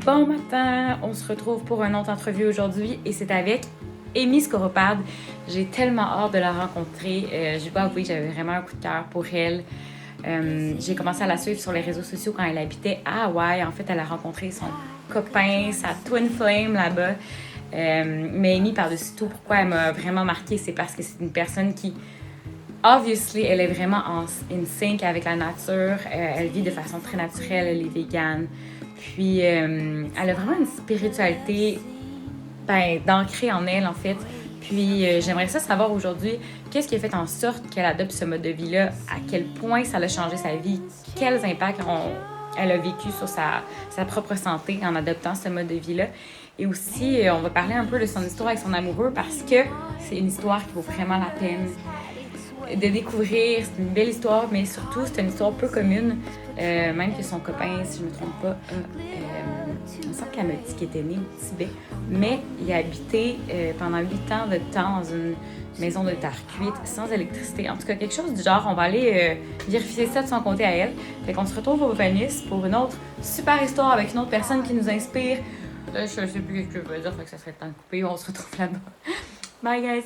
Bon matin! On se retrouve pour une autre entrevue aujourd'hui et c'est avec Amy Skoropads. J'ai tellement hâte de la rencontrer. Je dois avouer que j'avais vraiment un coup de cœur pour elle. J'ai commencé à la suivre sur les réseaux sociaux quand elle habitait à Hawaï. En fait, elle a rencontré son copain, sa twin flame là-bas. Mais Amy, par-dessus tout, pourquoi elle m'a vraiment marquée, c'est parce que c'est une personne qui, obviously, elle est vraiment en sync avec la nature. Elle vit de façon très naturelle, elle est végane. Puis, elle a vraiment une spiritualité d'ancrer en elle, en fait. Puis, j'aimerais ça savoir aujourd'hui, qu'est-ce qui a fait en sorte qu'elle adopte ce mode de vie-là, à quel point ça a changé sa vie, quels impacts elle a vécu sur sa propre santé en adoptant ce mode de vie-là. Et aussi, on va parler un peu de son histoire avec son amoureux parce que c'est une histoire qui vaut vraiment la peine de découvrir. C'est une belle histoire, mais surtout, c'est une histoire peu commune. Même que son copain, si je ne me trompe pas, il me semble qu'elle m'a dit qu'il était né au Tibet, mais il a habité pendant 8 ans de temps dans une maison de terre cuite, sans électricité. En tout cas, quelque chose du genre. On va aller vérifier ça de son côté à elle. Fait qu'on se retrouve au Venice pour une autre super histoire avec une autre personne qui nous inspire. Là, je ne sais plus ce que je veux dire, fait que ça serait le temps de couper. On se retrouve là-bas. Bye, guys!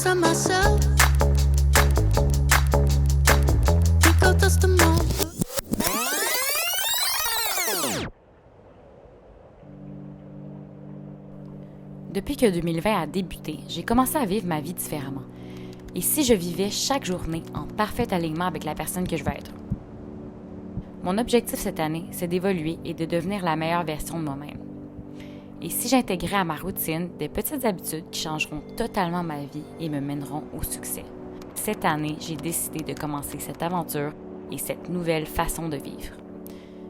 On myself. Go dust them all. Depuis que 2020 a débuté, j'ai commencé à vivre ma vie différemment. Et si je vivais chaque journée en parfait alignement avec la personne que je veux être? Mon objectif cette année, c'est d'évoluer et de devenir la meilleure version de moi-même. Et si j'intégrais à ma routine des petites habitudes qui changeront totalement ma vie et me mèneront au succès. Cette année, j'ai décidé de commencer cette aventure et cette nouvelle façon de vivre.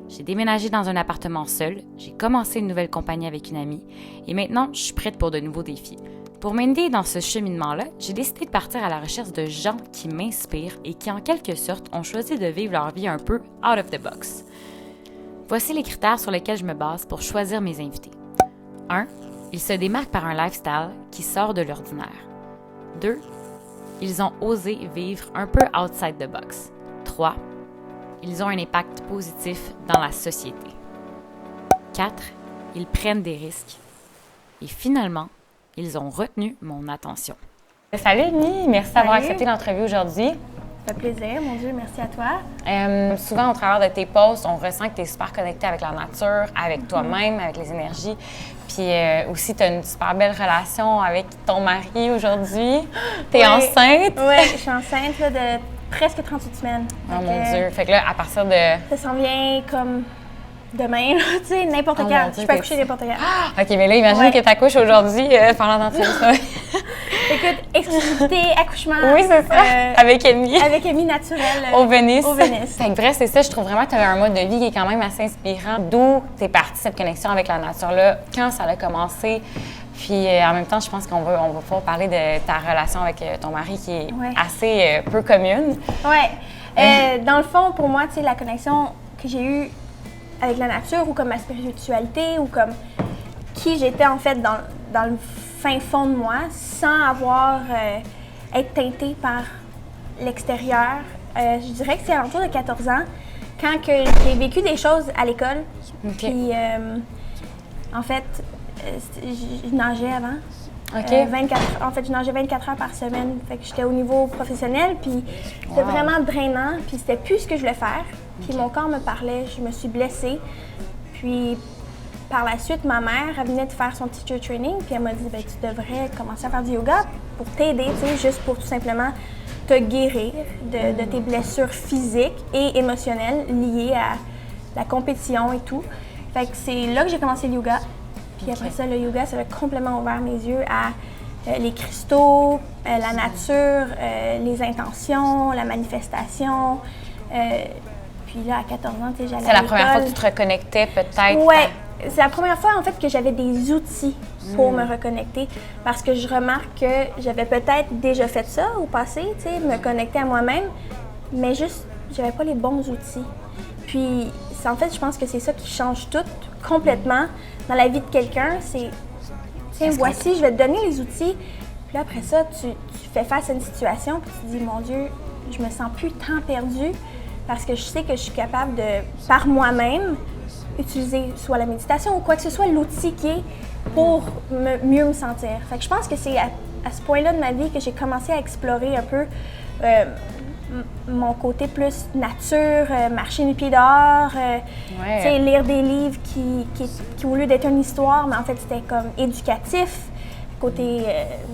J'ai déménagé dans un appartement seul, j'ai commencé une nouvelle compagnie avec une amie et maintenant, je suis prête pour de nouveaux défis. Pour m'aider dans ce cheminement-là, j'ai décidé de partir à la recherche de gens qui m'inspirent et qui, en quelque sorte, ont choisi de vivre leur vie un peu out of the box. Voici les critères sur lesquels je me base pour choisir mes invités. 1. Ils se démarquent par un lifestyle qui sort de l'ordinaire. 2. Ils ont osé vivre un peu outside the box. 3. Ils ont un impact positif dans la société. 4. Ils prennent des risques. Et finalement, ils ont retenu mon attention. Salut Amy, merci d'avoir accepté l'entrevue aujourd'hui. Ça fait plaisir, mon Dieu, merci à toi. Souvent, au travers de tes posts, on ressent que tu es super connectée avec la nature, avec toi-même, avec les énergies. Puis aussi, tu as une super belle relation avec ton mari aujourd'hui. Tu es enceinte? Oui, je suis enceinte là, de presque 38 semaines. Oh mon Dieu! Fait que là, à partir de... Ça s'en vient comme demain, tu sais, n'importe quand. Je peux accoucher n'importe quand. OK, mais là, imagine que tu accouches aujourd'hui pendant l'entrevue. Écoute, exclusivité, accouchement. Oui, c'est ça. Avec Amy. Avec Amy naturelle. Au Venice. Au Venice. Fait que bref, c'est ça. Je trouve vraiment que tu as un mode de vie qui est quand même assez inspirant. D'où t'es partie cette connexion avec la nature-là, quand ça a commencé. Puis en même temps, je pense qu'on va pouvoir parler de ta relation avec ton mari qui est assez peu commune. Oui. Dans le fond, pour moi, tu sais, la connexion que j'ai eue avec la nature ou comme ma spiritualité ou comme qui j'étais en fait dans le fin fond de moi sans avoir être teintée par l'extérieur. Je dirais que c'est à l'entour de 14 ans quand que j'ai vécu des choses à l'école. Okay. Puis en fait, je nageais avant. Okay. En fait, je nageais 24 heures par semaine. Fait que j'étais au niveau professionnel, puis c'était vraiment drainant, puis c'était plus ce que je voulais faire. Puis mon corps me parlait, je me suis blessée. Puis par la suite, ma mère, elle venait de faire son teacher training, puis elle m'a dit ben, tu devrais commencer à faire du yoga pour t'aider, tu sais, juste pour tout simplement te guérir de tes blessures physiques et émotionnelles liées à la compétition et tout. Fait que c'est là que j'ai commencé le yoga. Puis après ça, le yoga, ça a complètement ouvert mes yeux à les cristaux, la nature, les intentions, la manifestation. Puis là, à 14 ans, tu sais, j'allais à l'école. C'est la première fois que tu te reconnectais peut-être? Oui, c'est la première fois en fait que j'avais des outils pour me reconnecter. Parce que je remarque que j'avais peut-être déjà fait ça au passé, tu sais, me connecter à moi-même, mais juste, j'avais pas les bons outils. Puis, en fait, je pense que c'est ça qui change tout complètement dans la vie de quelqu'un. C'est tiens, voici, je vais te donner les outils. Puis là, après ça, tu fais face à une situation, puis tu te dis, mon Dieu, je me sens plus tant perdue parce que je sais que je suis capable de, par moi-même, utiliser soit la méditation ou quoi que ce soit, l'outil qui est pour mieux me sentir. Fait que je pense que c'est à ce point-là de ma vie que j'ai commencé à explorer un peu mon côté plus nature, marcher nu pied dehors, tu sais, lire des livres qui, au lieu d'être une histoire, mais en fait, c'était comme éducatif. Côté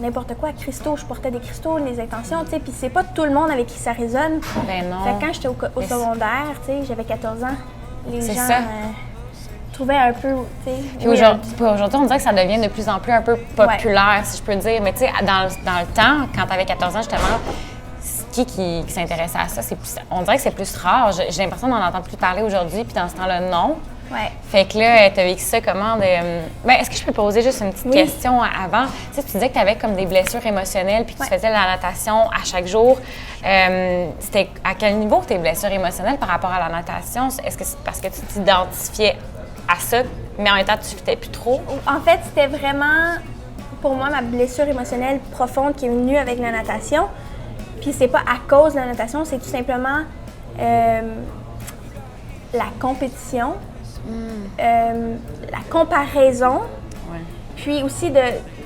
n'importe quoi, cristaux, je portais des cristaux, les intentions, tu sais, puis c'est pas tout le monde avec qui ça résonne. Ben non. Fait que quand j'étais au secondaire, tu sais, j'avais 14 ans, les gens ça. trouvaient un peu, tu sais... Puis aujourd'hui, on dirait que ça devient de plus en plus un peu populaire, si je peux dire. Mais tu sais, dans le temps, quand tu avais 14 ans, justement, qui s'intéressait à ça, on dirait que c'est plus rare. J'ai l'impression d'en entendre plus parler aujourd'hui, puis dans ce temps-là, non. Ouais. Fait que là, tu as vécu ça comment? Est-ce que je peux poser juste une petite question avant? Tu sais, tu disais que tu avais comme des blessures émotionnelles puis que tu faisais de la natation à chaque jour. C'était à quel niveau tes blessures émotionnelles par rapport à la natation? Est-ce que c'est parce que tu t'identifiais à ça, mais en même temps, tu ne fitais plus trop? En fait, c'était vraiment, pour moi, ma blessure émotionnelle profonde qui est venue avec la natation. Puis c'est pas à cause de la natation, c'est tout simplement la compétition. La comparaison, puis aussi de,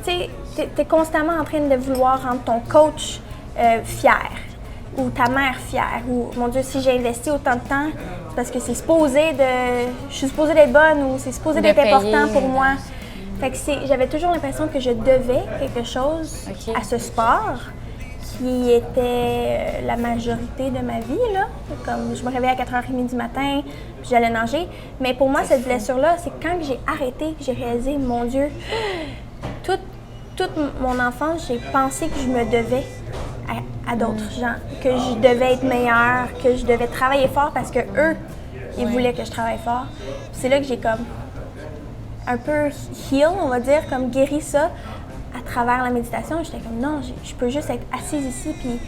tu sais, t'es constamment en train de vouloir rendre ton coach fier ou ta mère fière ou, mon Dieu, si j'ai investi autant de temps, c'est parce que je suis supposée d'être bonne ou c'est supposé d'être important pour moi. Fait que j'avais toujours l'impression que je devais quelque chose à ce sport qui était la majorité de ma vie, là. Comme je me réveillais à 4h30 du matin, puis j'allais nager. Mais pour moi, cette blessure-là, c'est quand j'ai arrêté, que j'ai réalisé, mon Dieu, toute mon enfance, j'ai pensé que je me devais à d'autres gens, que je devais être meilleure, que je devais travailler fort parce que eux, ils voulaient que je travaille fort. Puis c'est là que j'ai comme un peu heal, on va dire, comme guéri ça. À travers la méditation, j'étais comme non, je peux juste être assise ici, puis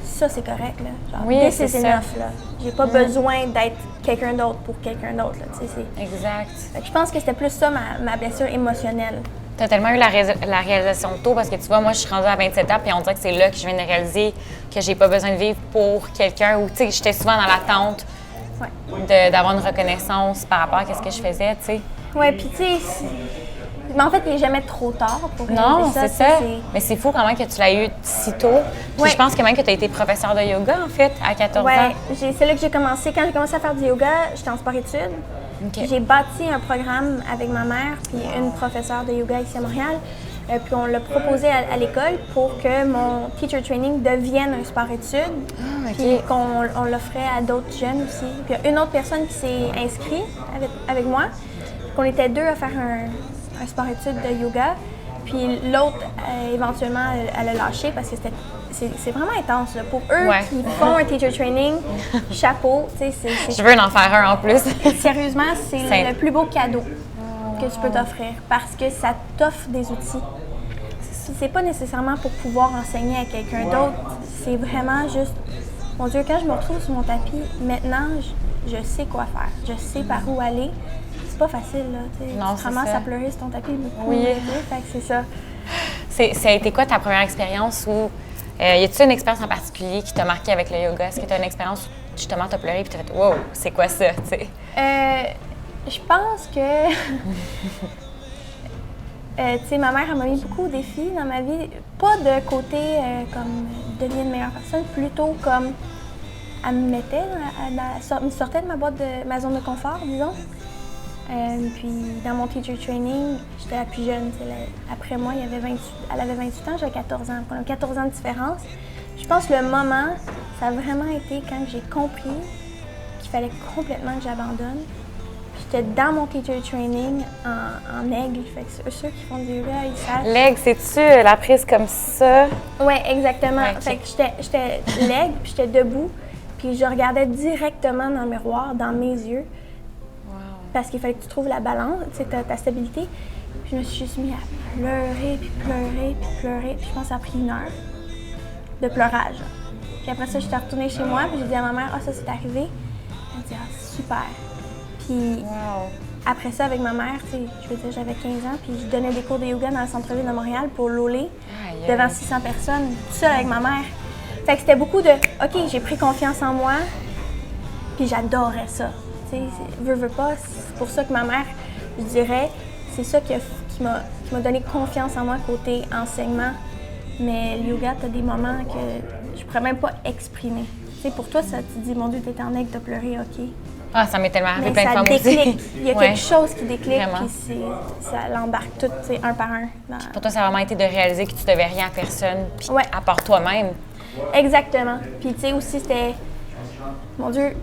ça, c'est correct, là. Genre, this is enough, là. J'ai pas besoin d'être quelqu'un d'autre pour quelqu'un d'autre, là, tu sais. Exact. Fait que je pense que c'était plus ça, ma blessure émotionnelle. Tu as tellement eu la réalisation tôt, parce que tu vois, moi, je suis rendue à 27 ans, puis on dirait que c'est là que je viens de réaliser que j'ai pas besoin de vivre pour quelqu'un, ou, tu sais, j'étais souvent dans l'attente d'avoir une reconnaissance par rapport à ce que je faisais, tu sais. Ouais, puis tu sais... Mais en fait, il n'est jamais trop tard pour réaliser ça. Non, c'est ça. Mais c'est fou quand même que tu l'as eu si tôt. Puis je pense quand même que tu as été professeur de yoga, en fait, à 14 ans. Oui, c'est là que j'ai commencé. Quand j'ai commencé à faire du yoga, j'étais en sport-études. Okay. J'ai bâti un programme avec ma mère puis une professeure de yoga ici à Montréal. Puis on l'a proposé à l'école pour que mon teacher training devienne un sport-études. Puis qu'on l'offrait à d'autres jeunes aussi. Puis il y a une autre personne qui s'est inscrite avec moi. Qu'on était deux à faire un sport-études de yoga, puis l'autre, éventuellement, elle a lâché parce que c'est vraiment intense. Là. Pour eux qui font un teacher training, chapeau, tu sais, c'est... Je veux en faire un en plus. Sérieusement, c'est le plus beau cadeau que tu peux t'offrir parce que ça t'offre des outils. C'est pas nécessairement pour pouvoir enseigner à quelqu'un d'autre, c'est vraiment juste, mon Dieu, quand je me retrouve sur mon tapis, maintenant, je sais quoi faire, je sais par où aller. C'est pas facile, là. Tu te ramasses à pleurer sur ton tapis beaucoup. Oui. Fait que c'est ça. Ça a été quoi ta première expérience où... y a-t-il une expérience en particulier qui t'a marqué avec le yoga? Est-ce que tu as une expérience où justement tu as pleuré et tu as fait « Wow, c'est quoi ça? » Je pense que... tu sais, ma mère, elle m'a mis beaucoup de défis dans ma vie. Pas de côté comme devenir une meilleure personne, plutôt comme elle me mettait, me sortait de ma zone de confort, disons. Puis dans mon teacher training, j'étais la plus jeune. Après moi, elle avait 28 ans, j'avais 14 ans. On a 14 ans de différence. Je pense que le moment, ça a vraiment été quand j'ai compris qu'il fallait complètement que j'abandonne. J'étais dans mon teacher training en aigle. Fait que ceux qui font du yoga, ils savent. L'aigle, c'est-tu la prise comme ça? Oui, exactement. Ouais, okay. Fait que j'étais l'aigle, puis j'étais debout. Puis je regardais directement dans le miroir, dans mes yeux. Parce qu'il fallait que tu trouves la balance, ta stabilité. Puis je me suis juste mis à pleurer, puis pleurer, puis pleurer. Puis je pense que ça a pris 1 heure de pleurage. Puis après ça, j'étais retournée chez moi, puis j'ai dit à ma mère « Ah, ça, c'est arrivé. » Elle me dit « Ah, super. » Puis après ça, avec ma mère, tu sais, je veux dire, j'avais 15 ans, puis je donnais des cours de yoga dans le centre-ville de Montréal pour l'OLé, devant 600 personnes, tout seul avec ma mère. Fait que c'était beaucoup de, OK, j'ai pris confiance en moi, puis j'adorais ça. Tu sais, veux pas, c'est pour ça que ma mère, je dirais, c'est ça qui m'a donné confiance en moi côté enseignement. Mais le yoga, t'as des moments que je pourrais même pas exprimer. Tu sais, pour toi, ça te dit, mon Dieu, t'es en aigle, t'as pleuré, OK. Ah, ça m'est tellement arrivé Mais plein de fois, moi déclic. aussi. Il y a Ouais. quelque chose qui déclic, Vraiment. puis ça l'embarque tout, tu sais, un par un. Pour toi, ça a vraiment été de réaliser que tu devais rien à personne, puis Ouais. à part toi-même. Exactement. Puis tu sais aussi, c'était, mon Dieu,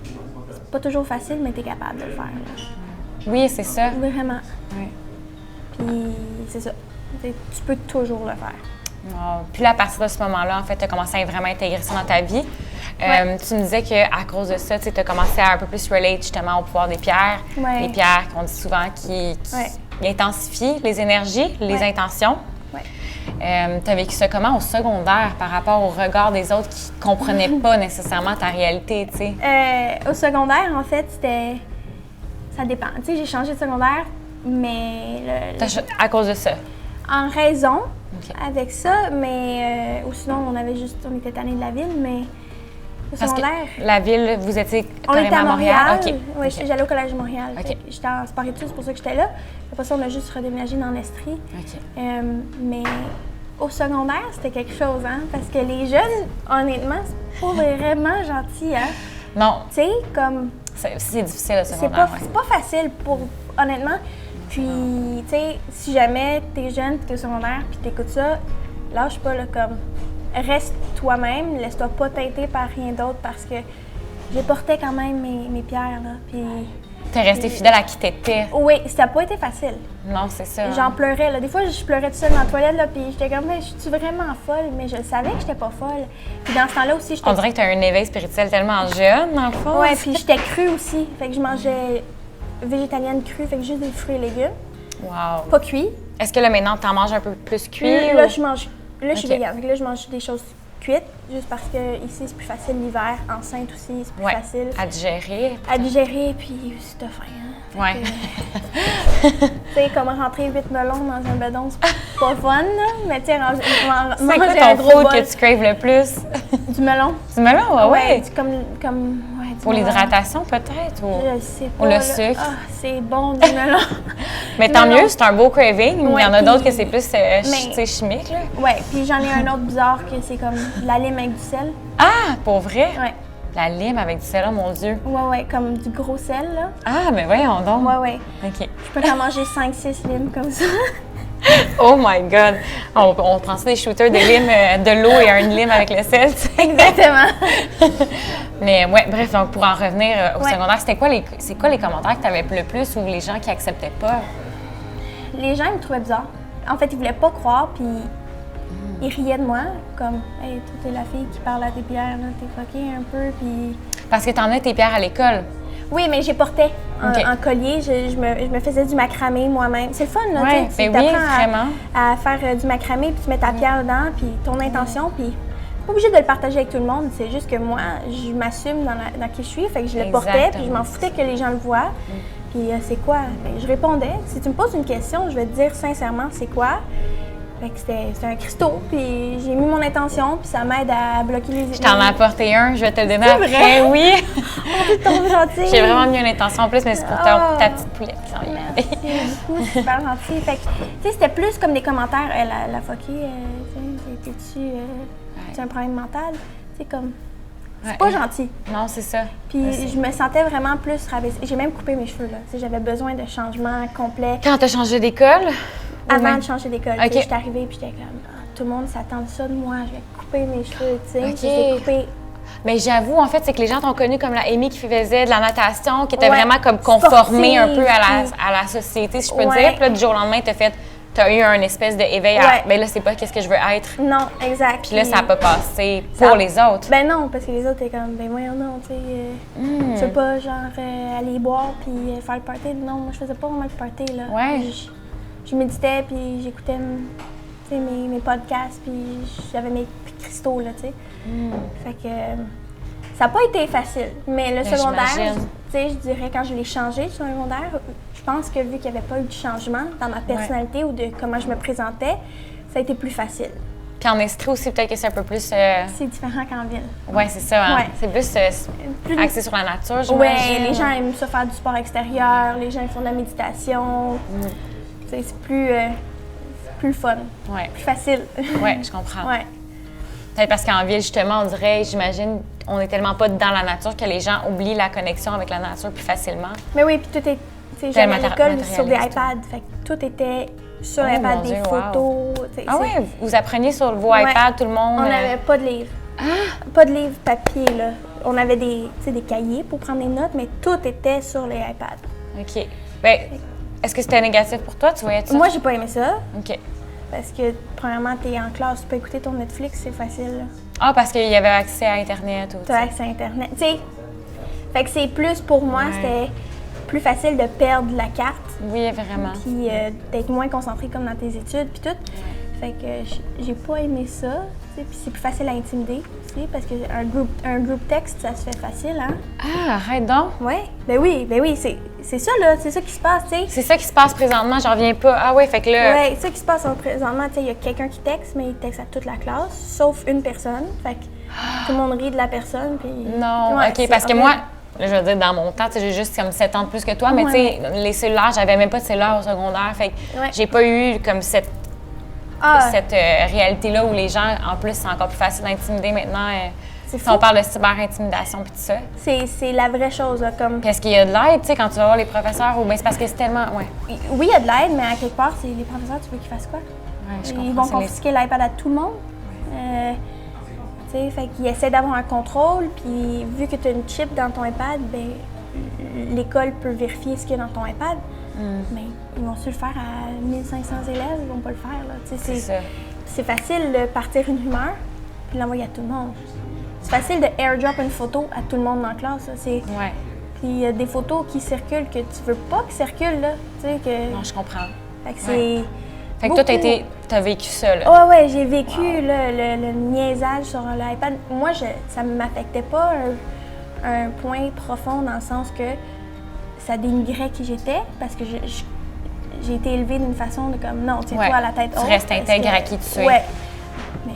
c'est pas toujours facile, mais t'es capable de le faire. Là. Oui, c'est ça. Vraiment. Ouais. Puis c'est ça. Tu peux toujours le faire. Wow. Puis là, à partir de ce moment-là, en fait, tu as commencé à vraiment intégrer ça dans ta vie. Ouais. Tu me disais qu'à cause de ça, tu as commencé à un peu plus relate justement au pouvoir des pierres. Ouais. Les pierres qu'on dit souvent qui intensifient les énergies, les Ouais. intentions. Ouais. Tu as vécu ça comment au secondaire par rapport au regard des autres qui ne comprenaient pas nécessairement ta réalité, tu sais? Au secondaire, en fait, c'était. Ça dépend. Tu sais, j'ai changé de secondaire, mais. À cause de ça. En raison OK. avec ça, mais. Ou sinon, on était tannés de la ville, mais. Au Parce que secondaire. la ville, vous étiez On était à Montréal. OK. Oui, OK. j'allais au collège de Montréal. OK. Fait que j'étais en sport études, c'est pour ça que j'étais là. Après ça, on a juste redéménagé dans l'Estrie. OK. Mais au secondaire, c'était quelque chose, hein? Parce que les jeunes, honnêtement, c'est pas vraiment gentil, hein? Non, Tu sais, comme. c'est difficile le C'est secondaire. pas, ouais. c'est pas facile pour. Honnêtement. Puis, tu sais, si jamais t'es jeune, puis t'es au secondaire, puis t'écoutes ça, lâche pas, là, comme. Reste toi-même, laisse-toi pas teinter par rien d'autre parce que j'ai porté quand même mes pierres, là. Puis. T'es resté fidèle à qui t'étais. Oui, ça n'a pas été facile. Non, c'est ça. J'en pleurais, là. Des fois, je pleurais toute seule dans la toilette, là, puis j'étais comme, mais je suis vraiment folle? Mais je savais que j'étais pas folle. Puis dans ce temps-là aussi, j'étais. On dirait que t'as un éveil spirituel tellement jeune, dans le fond. Ouais, puis j'étais crue aussi. Fait que je mangeais végétalienne crue, fait que juste des fruits et légumes. Wow. Pas cuits. Est-ce que là, maintenant, t'en manges un peu plus cuit? Là, ou- je mange. Là, je suis Ok. végane. Fait que là, je mange des choses cuites, juste parce que ici, c'est plus facile l'hiver. Enceinte aussi, c'est plus Ouais. facile À digérer. à digérer, puis c'est t'as faim, hein. Ouais. Tu sais, comme rentrer 8 melons dans un bedon, c'est pas fun, là. Mais tu sais, C'est quoi manger un ton gros food bol que tu craves le plus? du melon. Du melon, ouais. c'est comme ouais, du Pour melon. l'hydratation, peut-être? Ou... Je sais pas. Ou le là. sucre. Ah, c'est bon du melon. Mais tant melon. mieux, c'est un beau craving. Il y Ouais, en a puis- d'autres que c'est plus Mais- tu sais, chimique, là. Ouais, puis j'en ai un autre bizarre que c'est comme de la lime avec du sel. Ah, pour vrai? Ouais. La lime avec du sel, oh mon Dieu. Ouais, comme du gros sel, là. Ah, mais voyons donc. Ouais. OK. Je peux en manger 5-6 limes comme ça. Oh my God! On prend ça des shooters de lime, de l'eau et une lime avec le sel, tu sais. Exactement. Mais ouais, bref, donc pour en revenir au Ouais. secondaire, c'est quoi les commentaires que tu avais le plus ou les gens qui acceptaient pas? Les gens ils me trouvaient bizarre. En fait, ils voulaient pas croire, puis ils riaient de moi. Comme, hey, toi, t'es la fille qui parle à tes pierres, là, t'es fuckée un peu, puis. Parce que t'emmenais tes pierres à l'école. Oui, mais j'ai porté Ok. en collier. Je me faisais du macramé moi-même. C'est le fun, là, Ouais, tu sais. ben oui, T'apprends vraiment. à faire du macramé, puis tu mets ta pierre dedans, puis ton intention, puis t'es pas obligé de le partager avec tout le monde. C'est juste que moi, je m'assume dans qui je suis, fait que je le portais, puis je m'en foutais que les gens le voient. Puis c'est quoi? Ben, je répondais. Si tu me poses une question, je vais te dire sincèrement c'est quoi. Fait que c'était un cristaux, puis j'ai mis mon intention, puis ça m'aide à bloquer les... Je t'en ai apporté un, je vais te le donner C'est après. vrai? Oui! C'est trop gentil! J'ai vraiment mis une intention en plus, mais c'est pour Oh. ta petite poulette qui s'en vient. Merci beaucoup, c'est super gentil. Fait que, tu sais, c'était plus comme des commentaires. La fuckée, tu sais, t'es-tu un problème mental? Tu sais, comme... C'est Ouais. pas gentil. Non, c'est ça. Puis Ouais, c'est- je me sentais vraiment plus rabaissée. J'ai même coupé mes cheveux, là. Tu sais, j'avais besoin de changements complets. Quand t'as changé d'école? ou Avant même- de changer d'école, Ok. tu sais, j'étais arrivée puis j'étais comme, ah, tout le monde s'attend de ça de moi, je vais couper mes cheveux, tu sais. Ok. Je les ai coupés. Mais j'avoue, en fait, c'est que les gens t'ont connu comme la Amy qui faisait de la natation, qui était Ouais. vraiment comme conformée un peu Sportive, à la société, si je peux Ouais. dire. Puis là, du jour au lendemain, t'as eu un espèce d'éveil à Ouais. ben là, c'est pas qu'est-ce que je veux être. Non, exact. Puis là, ça n'a pas passé Ça- pour les autres. Ben non, parce que les autres étaient comme, ben voyons non, tu sais, tu veux pas genre aller boire puis faire le party. Non, moi je faisais pas vraiment le party, là. Ouais. Je méditais puis j'écoutais tu sais, mes podcasts puis j'avais mes cristaux, là, tu sais. Fait que ça n'a pas été facile, mais le secondaire, j'imagine. tu sais, je dirais quand je l'ai changé du secondaire, je je pense que vu qu'il n'y avait pas eu de changement dans ma personnalité ou de comment je me présentais, ça a été plus facile. Puis en Estrie aussi, peut-être que c'est un peu plus... C'est différent qu'en ville. Oui, c'est ça. Hein? Ouais. C'est plus axé sur la nature, j'imagine. Oui, les gens aiment ça faire du sport extérieur, les gens ils font de la méditation. C'est plus le fun, plus facile. Oui, je comprends. Ouais. Peut-être parce qu'en ville, justement, on dirait, j'imagine, on n'est tellement pas dans la nature que les gens oublient la connexion avec la nature plus facilement. Mais oui, puis tout est... J'allais à l'école sur des iPads, fait que tout était sur l'iPad, des photos. Ah oui, vous appreniez sur vos iPads, tout le monde? On n'avait pas de livres. Pas de livres papier, là. On avait des cahiers pour prendre des notes, mais tout était sur les iPads. OK. Bien, est-ce que c'était négatif pour toi? Tu voyais ça? Moi, j'ai pas aimé ça. OK. Parce que, premièrement, t'es en classe, tu peux écouter ton Netflix, c'est facile. Là. Ah, parce qu'il y avait accès à Internet ou... T'as accès à Internet. Tu sais, fait que c'est plus, pour moi, c'était plus facile de perdre la carte. Oui, vraiment. Puis d'être moins concentré comme dans tes études, puis tout. Fait que j'ai pas aimé ça. Puis c'est plus facile à intimider aussi, parce qu'un groupe texte, ça se fait facile, hein? Ah, arrête donc! Ben oui, c'est ça, là. C'est ça qui se passe, tu sais. C'est ça qui se passe présentement, j'en reviens pas. Ah oui, fait que là... Oui, c'est ça qui se passe présentement. Tu sais, il y a quelqu'un qui texte, mais il texte à toute la classe, sauf une personne. Fait que tout le monde rit de la personne, puis... Non, OK, parce que moi... Là, je veux dire, dans mon temps, j'ai juste comme 7 ans de plus que toi, mais tu sais, les cellulaires, j'avais même pas de cellulaire au secondaire. Fait que j'ai pas eu comme cette réalité-là où les gens, en plus, c'est encore plus facile d'intimider maintenant. Si on parle de cyber-intimidation puis tout ça. C'est la vraie chose, là, comme... Puis est-ce qu'il y a de l'aide, tu sais, quand tu vas voir les professeurs, ou bien c'est parce que c'est tellement... Oui, il y a de l'aide, mais à quelque part, c'est les professeurs, tu veux qu'ils fassent quoi? Je Ils vont confisquer l'iPad à tout le monde. Fait qu'ils essaient d'avoir un contrôle, puis vu que tu as une chip dans ton iPad, ben, l'école peut vérifier ce qu'il y a dans ton iPad. Mais ils vont-tu le faire à 1500 élèves? Ils vont pas le faire. Là. C'est facile de partir une rumeur puis l'envoyer à tout le monde. C'est facile de airdrop une photo à tout le monde dans la classe. Là. Puis il y a des photos qui circulent que tu veux pas qu'ils circulent. Là. Non, je comprends. Fait que c'est... Fait que toi, t'as vécu ça, là? Ouais, j'ai vécu le niaisage sur l'iPad. Moi, ça ne m'affectait pas un point profond dans le sens que ça dénigrait qui j'étais parce que j'ai été élevée d'une façon de comme, non, tiens-toi à la tête haute. Tu restes intègre à qui tu es. Ouais. Mais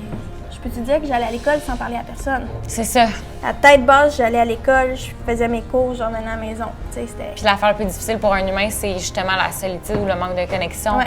je peux te dire que j'allais à l'école sans parler à personne. C'est ça. À tête basse, j'allais à l'école, je faisais mes cours, j'en venais à la maison. Puis l'affaire la plus difficile pour un humain, c'est justement la solitude ou le manque de connexion. Ouais.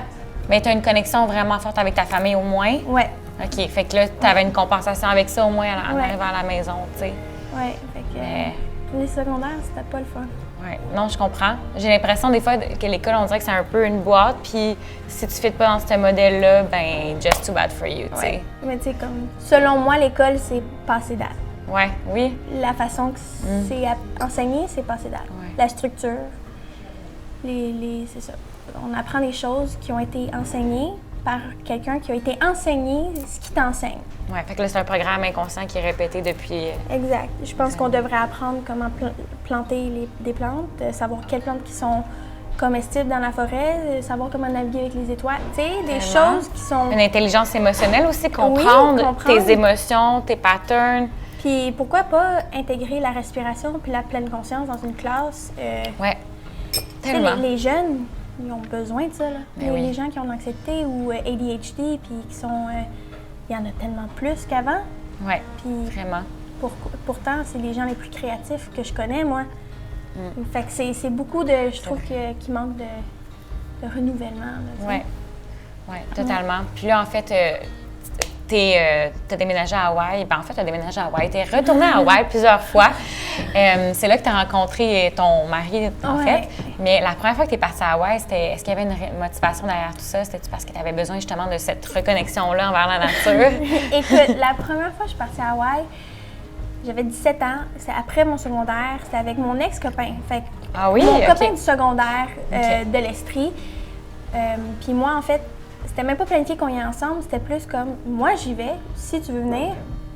Mais tu as une connexion vraiment forte avec ta famille au moins. Ouais. OK. Fait que là, tu avais une compensation avec ça au moins en arrivant à la maison, tu sais. Ouais. Fait que les secondaires, c'était pas le fun. Oui, non, je comprends. J'ai l'impression des fois que l'école, on dirait que c'est un peu une boîte, puis si tu ne fites pas dans ce modèle-là, ben just too bad for you, tu sais. Mais tu sais, comme, selon moi, l'école, c'est passé date. Oui. La façon que c'est enseigné, c'est passé date. Ouais. La structure, c'est ça. On apprend des choses qui ont été enseignées par quelqu'un qui a été enseigné ce qui t'enseigne. Oui, fait que là, c'est un programme inconscient qui est répété depuis... Exact. Je pense qu'on devrait apprendre comment planter des plantes, savoir quelles plantes qui sont comestibles dans la forêt, savoir comment naviguer avec les étoiles. Tu sais, des choses qui sont... Une intelligence émotionnelle aussi, comprendre tes émotions, tes patterns. Puis pourquoi pas intégrer la respiration puis la pleine conscience dans une classe? Oui, tellement. Les jeunes, ils ont besoin de ça. Là. Les gens qui ont l'anxiété ou ADHD, puis qui sont... il y en a tellement plus qu'avant. Oui, vraiment. Pourtant, c'est les gens les plus créatifs que je connais, moi. Fait que c'est beaucoup de... Je trouve qu'il manque de renouvellement. Oui, totalement. Puis là, en fait, t'as déménagé à Hawaï. Ben, en fait, t'as déménagé à Hawaï. T'es retournée à Hawaï plusieurs fois. C'est là que t'as rencontré ton mari, en fait. Mais la première fois que t'es partie à Hawaï, est-ce qu'il y avait une motivation derrière tout ça? C'était-tu parce que t'avais besoin justement de cette reconnexion-là envers la nature? Écoute, la première fois que je suis partie à Hawaï, j'avais 17 ans. C'était après mon secondaire. C'était avec mon ex-copain. Fait que mon copain du secondaire de l'Estrie. Puis moi, en fait, c'était même pas planifié qu'on y aille ensemble. C'était plus comme, moi, j'y vais. Si tu veux venir,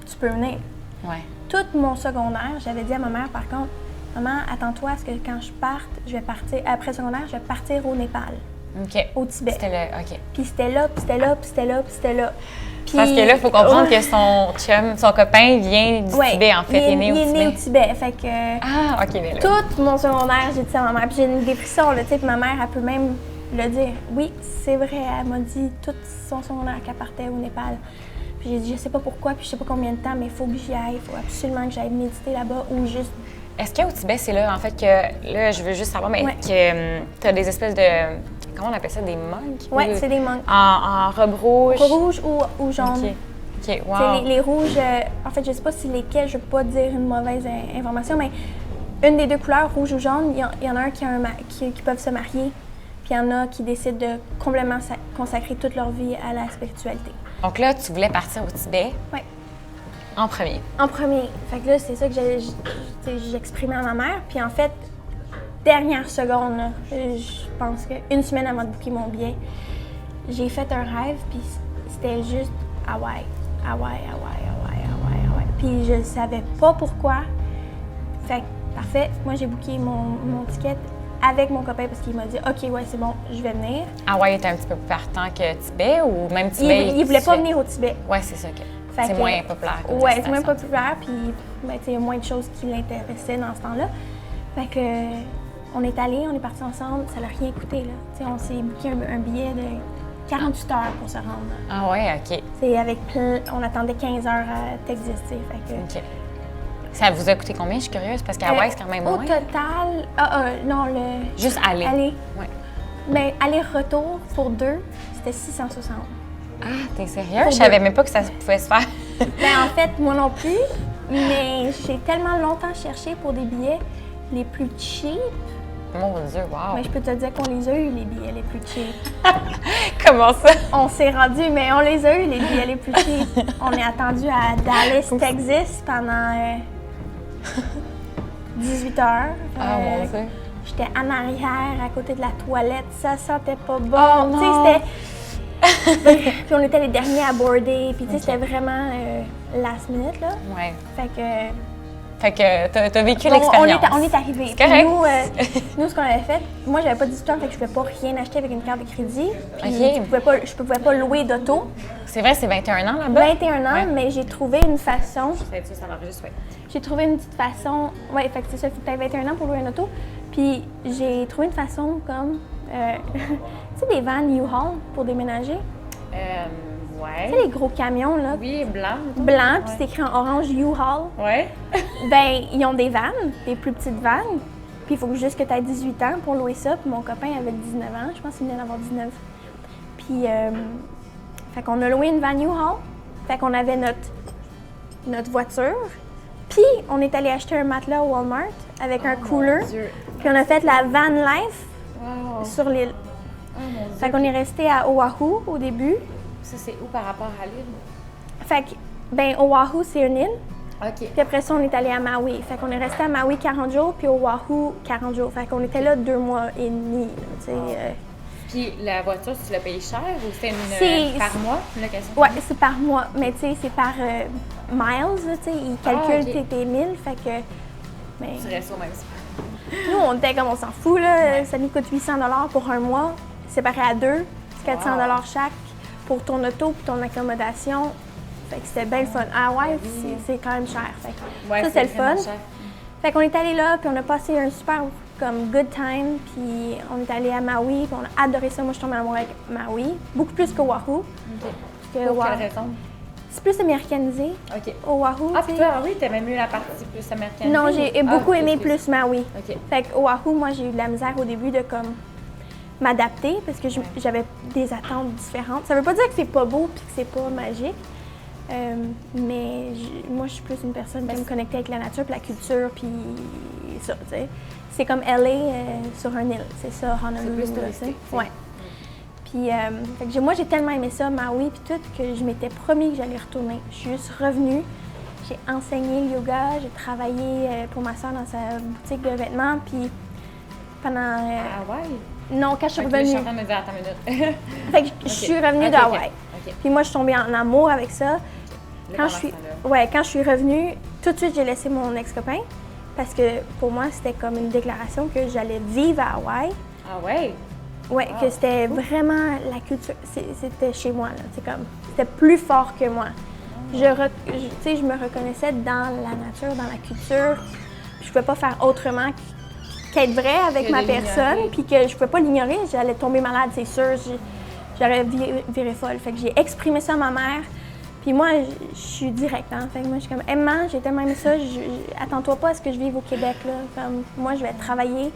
tu peux venir. Ouais. Tout mon secondaire, j'avais dit à ma mère, par contre, maman, attends-toi à ce que quand je parte, je vais partir, après secondaire, je vais partir au Népal. OK. Au Tibet. C'était là, OK. Puis c'était là, puis c'était là, puis c'était là, puis c'était là. Parce que là, il faut comprendre que son copain vient du Ouais, Tibet, en fait. il est né au Tibet. Fait que Ah, OK, mais là. tout mon secondaire, j'ai dit ça à ma mère. Puis j'ai des frissons, là, tu sais, puis ma mère, elle peut même le dire. Oui, c'est vrai, elle m'a dit tout son secondaire qu'elle partait au Népal. Puis j'ai dit, je sais pas pourquoi, puis je sais pas combien de temps, mais il faut que j'y aille. Il faut absolument que j'aille méditer là-bas ou juste. Est-ce qu'au Tibet, c'est là, en fait, que. Là, je veux juste savoir, mais Ouais. que tu as des espèces de. Comment on appelle ça? Des monks? Oui, Ou- c'est des monks. En robe rouge. Rouge ou jaune. OK. OK, Tu sais, wow. les rouges, en fait, je sais pas si lesquels, je peux pas dire une mauvaise information, mais une des deux couleurs, rouge ou jaune, il y en a un qui peuvent se marier, puis il y en a qui décident de complètement consacrer toute leur vie à la spiritualité. Donc là, tu voulais partir au Tibet Oui. en premier. En premier. Fait que là, c'est ça que j'exprimais à ma mère, puis en fait, dernière seconde, là, je pense qu'une semaine avant de booker mon billet, j'ai fait un rêve, puis c'était juste Hawaï. Hawaï. Puis je savais pas pourquoi. Fait que, parfait. Moi, j'ai booké mon ticket avec mon copain parce qu'il m'a dit « OK, ouais, c'est bon, je vais venir. Hawaï était un petit peu plus partant que Tibet ou même » Tibet? Il voulait pas venir au Tibet. Oui, c'est ça. OK. Fait C'est que- moins populaire. comme Ouais, c'est moins destination. populaire, puis ben, tu sais, il y a moins de choses qui l'intéressaient dans ce temps-là. Fait que on est allés, on est partis ensemble, ça n'a rien coûté, là. Tu sais, on s'est booké un billet de 48 heures pour se rendre. Ah ouais, OK. C'est avec on attendait 15 heures à Texas, tu sais, fait que... OK. Ça vous a coûté combien? Je suis curieuse parce qu'Hawaï, c'est quand même Au loin. total, non, le... Juste aller. Aller. Ouais. Ben, aller-retour pour deux, c'était 660. Ah, t'es sérieux? Pour Je savais même pas que ça pouvait se faire. Ben, en fait, moi non plus, mais j'ai tellement longtemps cherché pour des billets les plus cheap. Mon Dieu, wow. Mais je peux te dire qu'on les a eu, les billets les plus cheap. Comment ça? On s'est rendu, mais on les a eu, les billets les plus cheap. On est attendu à Dallas, Texas pendant 18 heures. Ah, mon Dieu. J'étais en arrière, à côté de la toilette, ça sentait pas bon. Oh, Tu sais, non. c'était... Puis on était les derniers à border, puis tu sais, c'était vraiment last minute, là. Ouais. Fait que... T'as vécu On l'expérience. on est arrivés. C'est correct. Nous, ce qu'on avait fait, moi, j'avais pas d'histoire, fait que je pouvais pas rien acheter avec une carte de crédit. Puis OK. je pouvais pas louer d'auto. C'est vrai, c'est 21 ans là-bas? 21 ans, Ouais. mais j'ai trouvé une façon. Ça l'enregistre, oui. J'ai trouvé une petite façon. Ouais, fait que c'est ça, il faut que tu aies 21 ans pour louer une auto. Puis j'ai trouvé une façon comme. Tu sais, des vannes U-Haul pour déménager. Tu sais, Ouais. les gros camions, là, Oui, blanc. blancs, puis c'est écrit en orange U-Haul. Ouais. Ben, ils ont des vannes, des plus petites vannes. Puis il faut juste que tu aies 18 ans pour louer ça. Puis mon copain avait 19 ans, je pense qu'il venait d'avoir 19. Puis, fait qu'on a loué une van U-Haul. Fait qu'on avait notre voiture. Puis on est allé acheter un matelas au Walmart avec un cooler. Dieu. Puis on a fait la van life Wow. sur l'île. Oh mon Dieu. Fait qu'on est resté à Oahu au début. Ça, c'est où par rapport à l'île? Fait que, ben, Oahu, c'est une île. OK. Puis après ça, on est allé à Maui. Fait qu'on est resté à Maui 40 jours, puis Oahu 40 jours. Fait qu'on était là 2 mois et demi. Là, tu sais, Puis la voiture, tu l'as payée cher ou c'est C'est- par mois, une location? ouais, c'est par mois, mais tu sais, c'est par miles. Là, tu sais, ils calculent ok. tes 1000. Fait que, ben, Tu restes au même spot. nous, on était comme on s'en fout. Là. Ça nous coûte 800 pour un mois, séparé à deux. C'est 400 chaque pour ton auto puis ton accommodation. Fait que c'était bien le fun. Ah ouais, c'est quand même cher. Fait que Ouais, ça, c'est le fun. vraiment cher. Fait qu'on est allé là, puis on a passé un super comme good time, puis on est allé à Maui, puis on a adoré ça. Moi, je suis tombée en amour avec Maui, beaucoup plus que Oahu. OK. Parce que Pour quelle Oahu- raison? c'est plus américanisé. OK. Oahu, Ah, tu puis sais. toi, oui, t'aimais mieux la partie plus américaine? Non, j'ai beaucoup aimé plus Maui. OK. Fait que Oahu, moi, j'ai eu de la misère au début de comme m'adapter parce que j'avais des attentes différentes. Ça veut pas dire que c'est pas beau puis que c'est pas magique. Mais moi, je suis plus une personne qui aime me connecter avec la nature puis la culture puis ça, tu sais. C'est comme LA sur un île, c'est ça, Honolulu. C'est plus là, touristique, tu sais. Ouais. Puis, fait que moi, j'ai tellement aimé ça, Maui puis tout, que je m'étais promis que j'allais retourner. Je suis juste revenue, j'ai enseigné le yoga, j'ai travaillé pour ma soeur dans sa boutique de vêtements, puis pendant... Ah ouais? non, quand je suis Ok, je revenue. suis en train de me dire, attends une minute. Fait que je suis revenue Ok, d'Hawaï. OK. Puis moi, je suis tombée en amour avec ça. Quand je suis, quand je suis revenue, tout de suite, j'ai laissé mon ex-copain parce que pour moi, c'était comme une déclaration que j'allais vivre à Hawaï. Ah ouais? Ouais, que c'était vraiment la culture, c'était chez moi, là. C'est comme, c'était plus fort que moi. Tu sais, je me reconnaissais dans la nature, dans la culture. Je pouvais pas faire autrement qu'être vrai avec Que ma de personne, l'ignorer. puis que je pouvais pas l'ignorer. J'allais tomber malade, c'est sûr. J'aurais viré folle. Fait que j'ai exprimé ça à ma mère. Puis moi, je suis directe, hein. Fait que moi, je suis comme, Emma, j'ai tellement aimé ça, attends-toi pas à ce que je vive au Québec, là. Comme, moi, je vais travailler.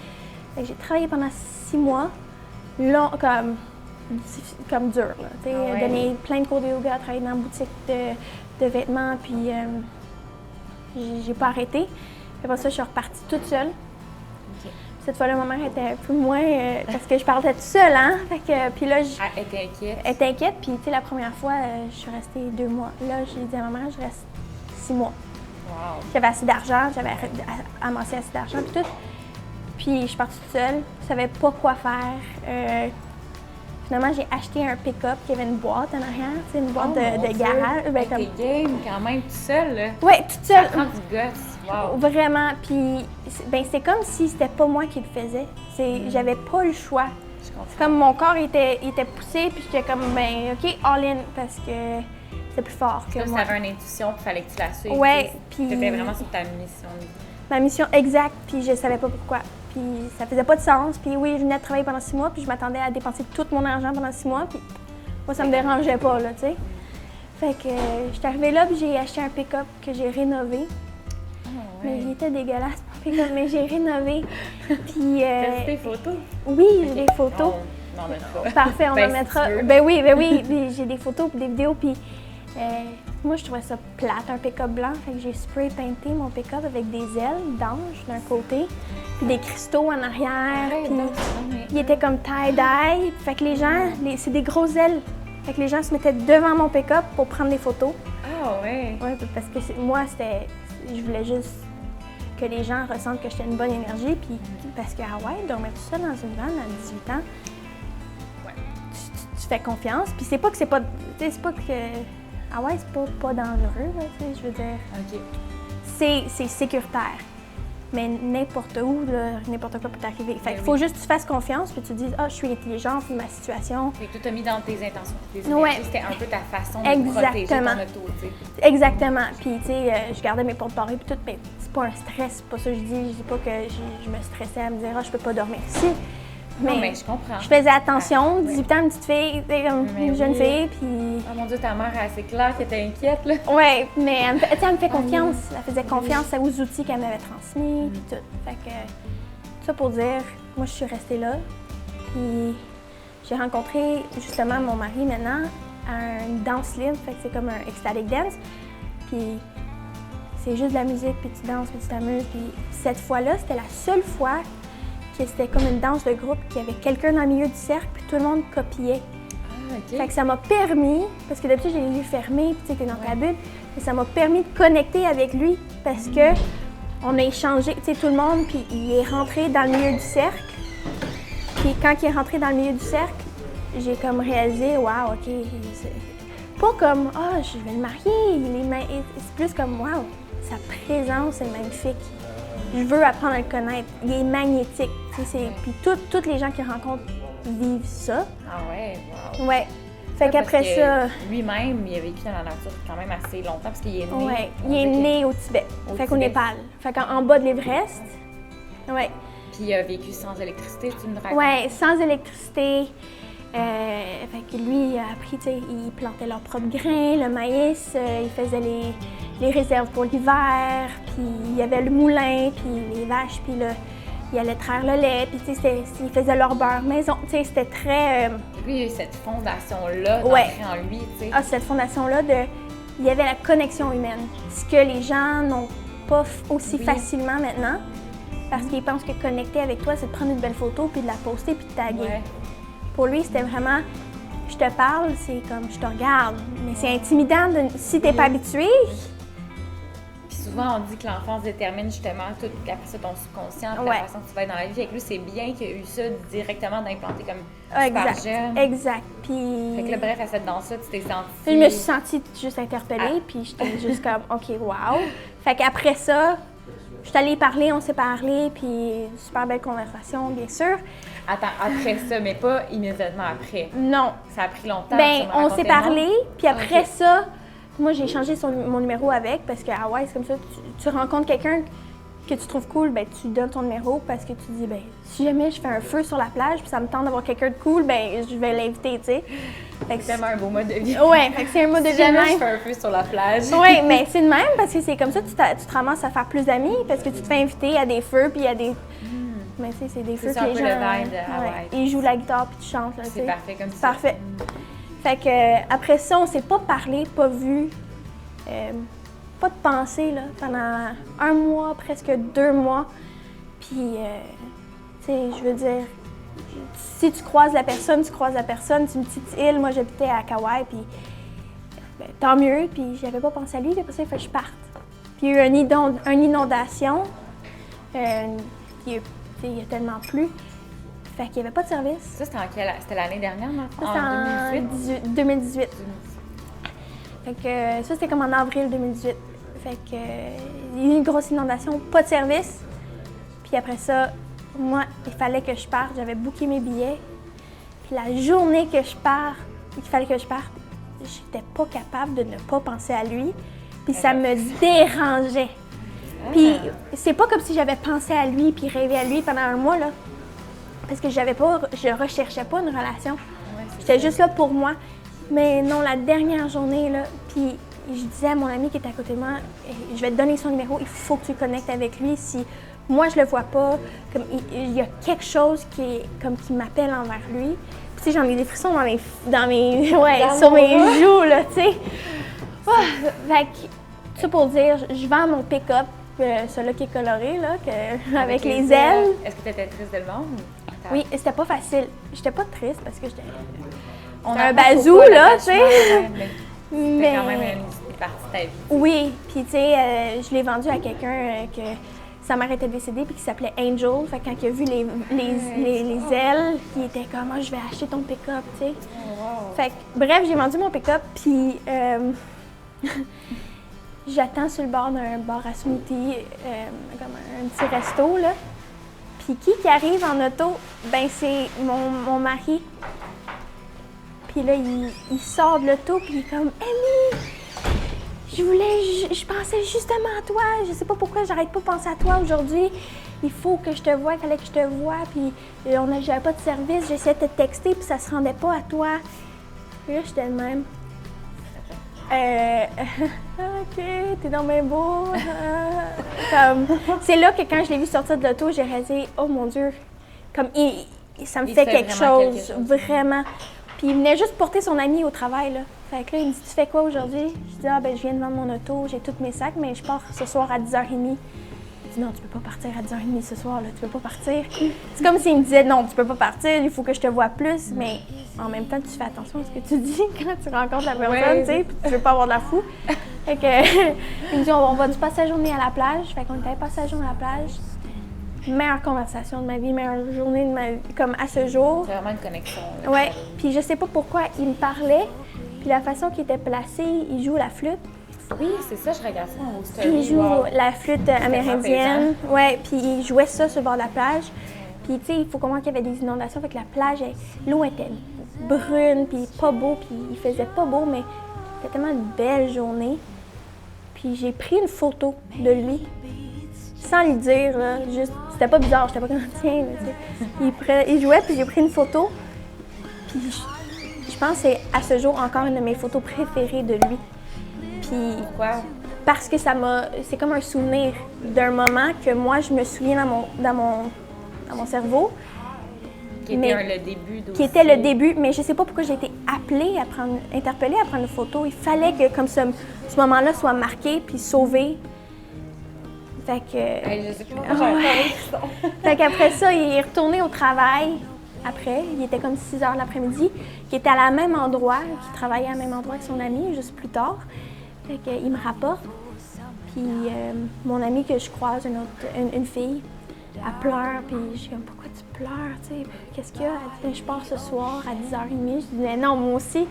Fait que j'ai travaillé pendant 6 mois, long, comme dur, là. Tu sais, Ah ouais. donner plein de cours de yoga, travailler dans une boutique de vêtements, puis j'ai pas arrêté. Après ça, je suis repartie toute seule. OK. Cette fois-là, ma mère était un peu moins, parce que je partais toute seule, hein. Fait que, puis là, Elle était inquiète. elle était inquiète, puis tu sais, la première fois, je suis restée 2 mois. Là, j'ai dit à ma mère, je reste 6 mois. Wow. J'avais assez d'argent, j'avais amassé assez d'argent, puis tout. Puis je suis partie toute seule, je savais pas quoi faire. Finalement, j'ai acheté un pick-up qui avait une boîte en arrière, tu sais, une boîte Oh, mon de Dieu. garage. Ben, Hey, t'es game quand même, tout seul, là. Ouais, toute Ça seule. prend du guts. Wow. Vraiment. Puis, c'est comme si c'était pas moi qui le faisais. J'avais pas le choix. Je comprends. C'est comme mon corps était poussé, puis j'étais comme, ben, OK, all-in, parce que c'est plus fort que Comme si moi. t'avais une intuition, il fallait que tu la suives. Ouais, tu sais. puis- T'étais vraiment sur ta mission. Ma mission exacte, puis je savais pas pourquoi. Puis ça faisait pas de sens. Puis oui, je venais de travailler pendant 6 mois, puis je m'attendais à dépenser tout mon argent pendant 6 mois, puis moi, ça me dérangeait pas, là, tu sais. Fait que j'étais arrivée là, puis j'ai acheté un pick-up que j'ai rénové. Oh, Mais il était dégueulasse, mon pick-up, mais j'ai rénové. Puis T'as des photos? oui, j'ai des photos. Non, mais pas. Parfait, on Ben, en si mettra. tu veux. Ben oui, puis j'ai des photos puis des vidéos. Puis moi, je trouvais ça plate, un pick-up blanc. Fait que j'ai spray painté mon pick-up avec des ailes d'ange d'un côté, puis des cristaux en arrière. Arrête Puis donc, non, mais- il était comme tie-dye. Fait que les gens, c'est des grosses ailes. Fait que les gens se mettaient devant mon pick-up pour prendre des photos. Ah, ouais. Ouais, parce que moi, je voulais juste que les gens ressentent que j'étais une bonne énergie. Puis parce que Hawaï, dormir tout seul dans une vanne à 18 ans, Ouais. tu fais confiance. Puis c'est pas que c'est pas, tu sais, c'est pas que Hawaï, c'est pas dangereux, là, tu sais, je veux dire. OK. C'est sécuritaire. Mais n'importe où, là, n'importe quoi peut t'arriver. Fait qu'il Ben faut oui. juste que tu fasses confiance, puis tu te dises, ah, je suis intelligente, c'est ma situation. Fait que tout t'as mis dans tes intentions et tes Ouais. énergies. C'était un peu ta façon de protéger Exactement. ton auto, tu sais. Exactement. Puis, tu sais, je gardais mes portes barrées, puis tout, mais c'est pas un stress, c'est pas ça que je dis. Je dis pas que je me stressais à me dire, ah, je peux pas dormir ici. Non, mais je comprends. je faisais attention. Ah, 18 ans, une petite fille, tu sais, comme Mais une jeune oui. fille, puis. Oh mon Dieu, ta mère, elle, c'est clair qu'elle était inquiète, là. Ouais, mais elle me fait, tu sais, elle me fait confiance. Elle faisait confiance aux outils qu'elle m'avait transmis, puis tout. Fait que, ça pour dire, moi, je suis restée là. Puis, j'ai rencontré justement mon mari maintenant à une danse libre, fait que c'est comme un ecstatic dance. Puis, c'est juste de la musique, puis tu danses, puis tu t'amuses. Puis, cette fois-là, c'était la seule fois que c'était comme une danse de groupe, qu'il y avait quelqu'un dans le milieu du cercle, puis tout le monde copiait. Ah, OK. Fait que ça m'a permis, parce que d'habitude j'ai les yeux fermés, puis tu sais, t'es dans ta bulle, mais ça m'a permis de connecter avec lui parce que on a échangé, tu sais, tout le monde, puis il est rentré dans le milieu du cercle. Puis quand il est rentré dans le milieu du cercle, j'ai comme réalisé, waouh, OK, c'est pas comme, ah, je vais le marier, c'est plus comme, waouh, sa présence est magnifique. Je veux apprendre à le connaître. Il est magnétique. Tu sais, puis toutes les gens qu'il rencontre vivent ça. Ah, ouais, wow. Ouais. Fait qu'après Parce que ça, lui-même, il a vécu dans la nature quand même assez longtemps parce qu'il est né. ouais, on il est dit qu'il- né au Tibet. Au Fait qu'au Tibet. Népal. Fait qu'en bas de l'Everest. Ouais. Puis il a vécu sans électricité, tu me racontes. Ouais, sans électricité. Fait que lui, il a appris, tu sais, il plantait leurs propres grains, le maïs, il faisait les réserves pour l'hiver, puis il y avait le moulin, puis les vaches, puis là, il allait traire le lait, puis tu sais, ils faisaient leur beurre maison. Tu sais, c'était très... Lui, il a eu cette fondation-là Ouais. d'entrer en lui, tu sais. Ah, cette fondation-là, il y avait la connexion humaine. Ce que les gens n'ont pas aussi Oui. facilement maintenant, parce qu'ils pensent que connecter avec toi, c'est de prendre une belle photo, puis de la poster, puis de taguer. Ouais. Pour lui, c'était vraiment, je te parle, c'est comme, je te regarde. Mais c'est intimidant si t'es pas habitué. Puis souvent, on dit que l'enfance détermine justement tout, après ça, ton subconscient, puis Ouais. la façon que tu vas être dans la vie. Avec lui, c'est bien qu'il ait eu ça directement d'implanter comme Ah, super exact. jeune. Exact. Puis. Fait que là, bref, à cette danse-là, tu t'es sentie... Je me suis sentie juste interpellée, Ah. puis j'étais juste comme, OK, wow. Fait qu'après ça, je suis allée parler, on s'est parlé, puis super belle conversation, bien sûr. Attends, après ça, mais pas immédiatement après. Non. Ça a pris longtemps. Ben, tu me on racontais s'est le parlé, nom? puis après Ok. ça, moi, j'ai changé mon numéro avec parce que, ah ouais, c'est comme ça, tu rencontres quelqu'un que tu trouves cool, ben tu donnes ton numéro parce que tu dis, ben si jamais je fais un feu sur la plage puis ça me tente d'avoir quelqu'un de cool, ben je vais l'inviter, tu sais. Fait que C'est tellement un beau mode de vie. ouais, fait que c'est un mode de Si vie de jamais je même. fais un peu sur la plage. Oui, mais c'est de même parce que c'est comme ça que tu te ramasses à faire plus d'amis parce que tu te fais inviter à des feux puis à des. Mais tu sais, c'est des feux ça, puis un les peu gens. le vibe de Hawaï. Ils jouent la guitare puis tu chantes, là, tu C'est sais. parfait comme ça. Parfait. Fait que après ça, on s'est pas parlé, pas vu, pas de pensée là, pendant 1 mois, presque 2 mois. Puis, tu sais, je veux dire, si tu croises la personne, tu croises la personne. C'est une petite île. Moi, j'habitais à Kauai, puis ben, tant mieux. Puis j'avais pas pensé à lui, puis après ça, il fallait que je parte. Puis il y a eu une inondation. Puis, tu sais, il y a tellement plu. Fait qu'il n'y avait pas de service. Ça, c'était l'année dernière, non? Ça, c'était en 2018. Fait que ça, c'était comme en avril 2018. Fait que il y a eu une grosse inondation, pas de service. Puis après ça, moi, il fallait que je parte. J'avais booké mes billets. Puis la journée que je pars, il fallait que je parte, j'étais pas capable de ne pas penser à lui. Puis ça me dérangeait. Puis c'est pas comme si j'avais pensé à lui puis rêvé à lui pendant 1 mois, là. Parce que je recherchais pas une relation. J'étais juste là pour moi. Mais non, la dernière journée, là, puis je disais à mon ami qui était à côté de moi, je vais te donner son numéro, il faut que tu connectes avec lui. Si moi, je le vois pas, comme il y a quelque chose qui m'appelle envers lui. Puis tu sais, j'en ai des frissons sur mes joues, là, tu sais. Fait que, ça pour dire, je vends mon pick-up, celui-là qui est coloré, là, avec les ailes. Est-ce que tu étais triste de le vendre? Oui, c'était pas facile. J'étais pas triste parce que j'étais On un apprend bazou, beaucoup là, tu sais. l'attachement, mais Mais c'était quand même une partie de ta vie. oui, puis tu sais, je l'ai vendu à quelqu'un que sa mère était décédée puis qui s'appelait Angel. Fait que quand il a vu les ailes, il était comme je vais acheter ton pick-up, tu sais. Fait que bref, j'ai vendu mon pick-up puis j'attends sur le bord d'un bar à smoothie, comme un petit resto, là. Puis qui arrive en auto? Ben c'est mon mari. Puis là, il sort de l'auto, puis il est comme « Amy, je pensais justement à toi. Je sais pas pourquoi j'arrête pas de penser à toi aujourd'hui. Il faut que je te voie, il fallait que je te voie. Puis j'avais pas de service, j'essayais de te texter, puis ça se rendait pas à toi. » Puis là, j'étais de même. OK, t'es donc bien beau. C'est là que quand je l'ai vu sortir de l'auto, j'ai réalisé, oh mon Dieu, comme ça me fait quelque chose, vraiment. Puis il venait juste porter son ami au travail, là. Fait que là, il me dit, tu fais quoi aujourd'hui? Je dis, ben je viens de vendre mon auto, j'ai tous mes sacs, mais je pars ce soir à 10h30. Il dit, non, tu peux pas partir à 10h30 ce soir, là, tu peux pas partir. C'est comme s'il me disait, non, tu peux pas partir, il faut que je te voie plus, mais en même temps, tu fais attention à ce que tu dis quand tu rencontres la personne, tu sais, puis tu veux pas avoir de la fou. Fait que, il me dit, on va du passer la journée à la plage. Fait qu'on était allé passer la journée à la plage. Meilleure conversation de ma vie, meilleure journée de ma vie, comme à ce jour. C'est vraiment une connexion. Là. Ouais, puis je sais pas pourquoi il me parlait, puis la façon qu'il était placé, il joue la flûte. Oui, c'est ça, je regarde ça en Puis story. il joue wow. la flûte amérindienne. Ouais, puis il jouait ça sur le bord de la plage. Puis tu sais, il faut comprendre qu'il y avait des inondations, fait que la plage, l'eau était brune, puis pas beau, puis il faisait pas beau, mais c'était tellement une belle journée. Puis j'ai pris une photo de lui, sans lui dire, là, juste, c'était pas bizarre, j'étais pas comme tiens, tu sais. Il jouait, puis j'ai pris une photo. Puis je pense que c'est à ce jour encore une de mes photos préférées de lui. Puis Pourquoi? parce que c'est comme un souvenir d'un moment que moi je me souviens dans mon cerveau. Qui était le début Qui était le début, mais je sais pas pourquoi j'ai été interpellée à prendre une photo. Il fallait que comme ce moment-là soit marqué puis sauvé. Fait que. Je sais pas pourquoi j'avais pas Fait qu'après ça, il est retourné au travail. Après, il était comme 6 h l'après-midi, qui était à la même endroit, qui travaillait à même endroit que son ami, juste plus tard. Fait qu'il me rapporte. Puis mon amie que je croise, une fille, elle pleure, puis je suis comme, pourquoi tu pleures, tu sais? Qu'est-ce qu'il y a? Elle dit, je pars ce soir à 10h30. Je dis, mais non, moi aussi.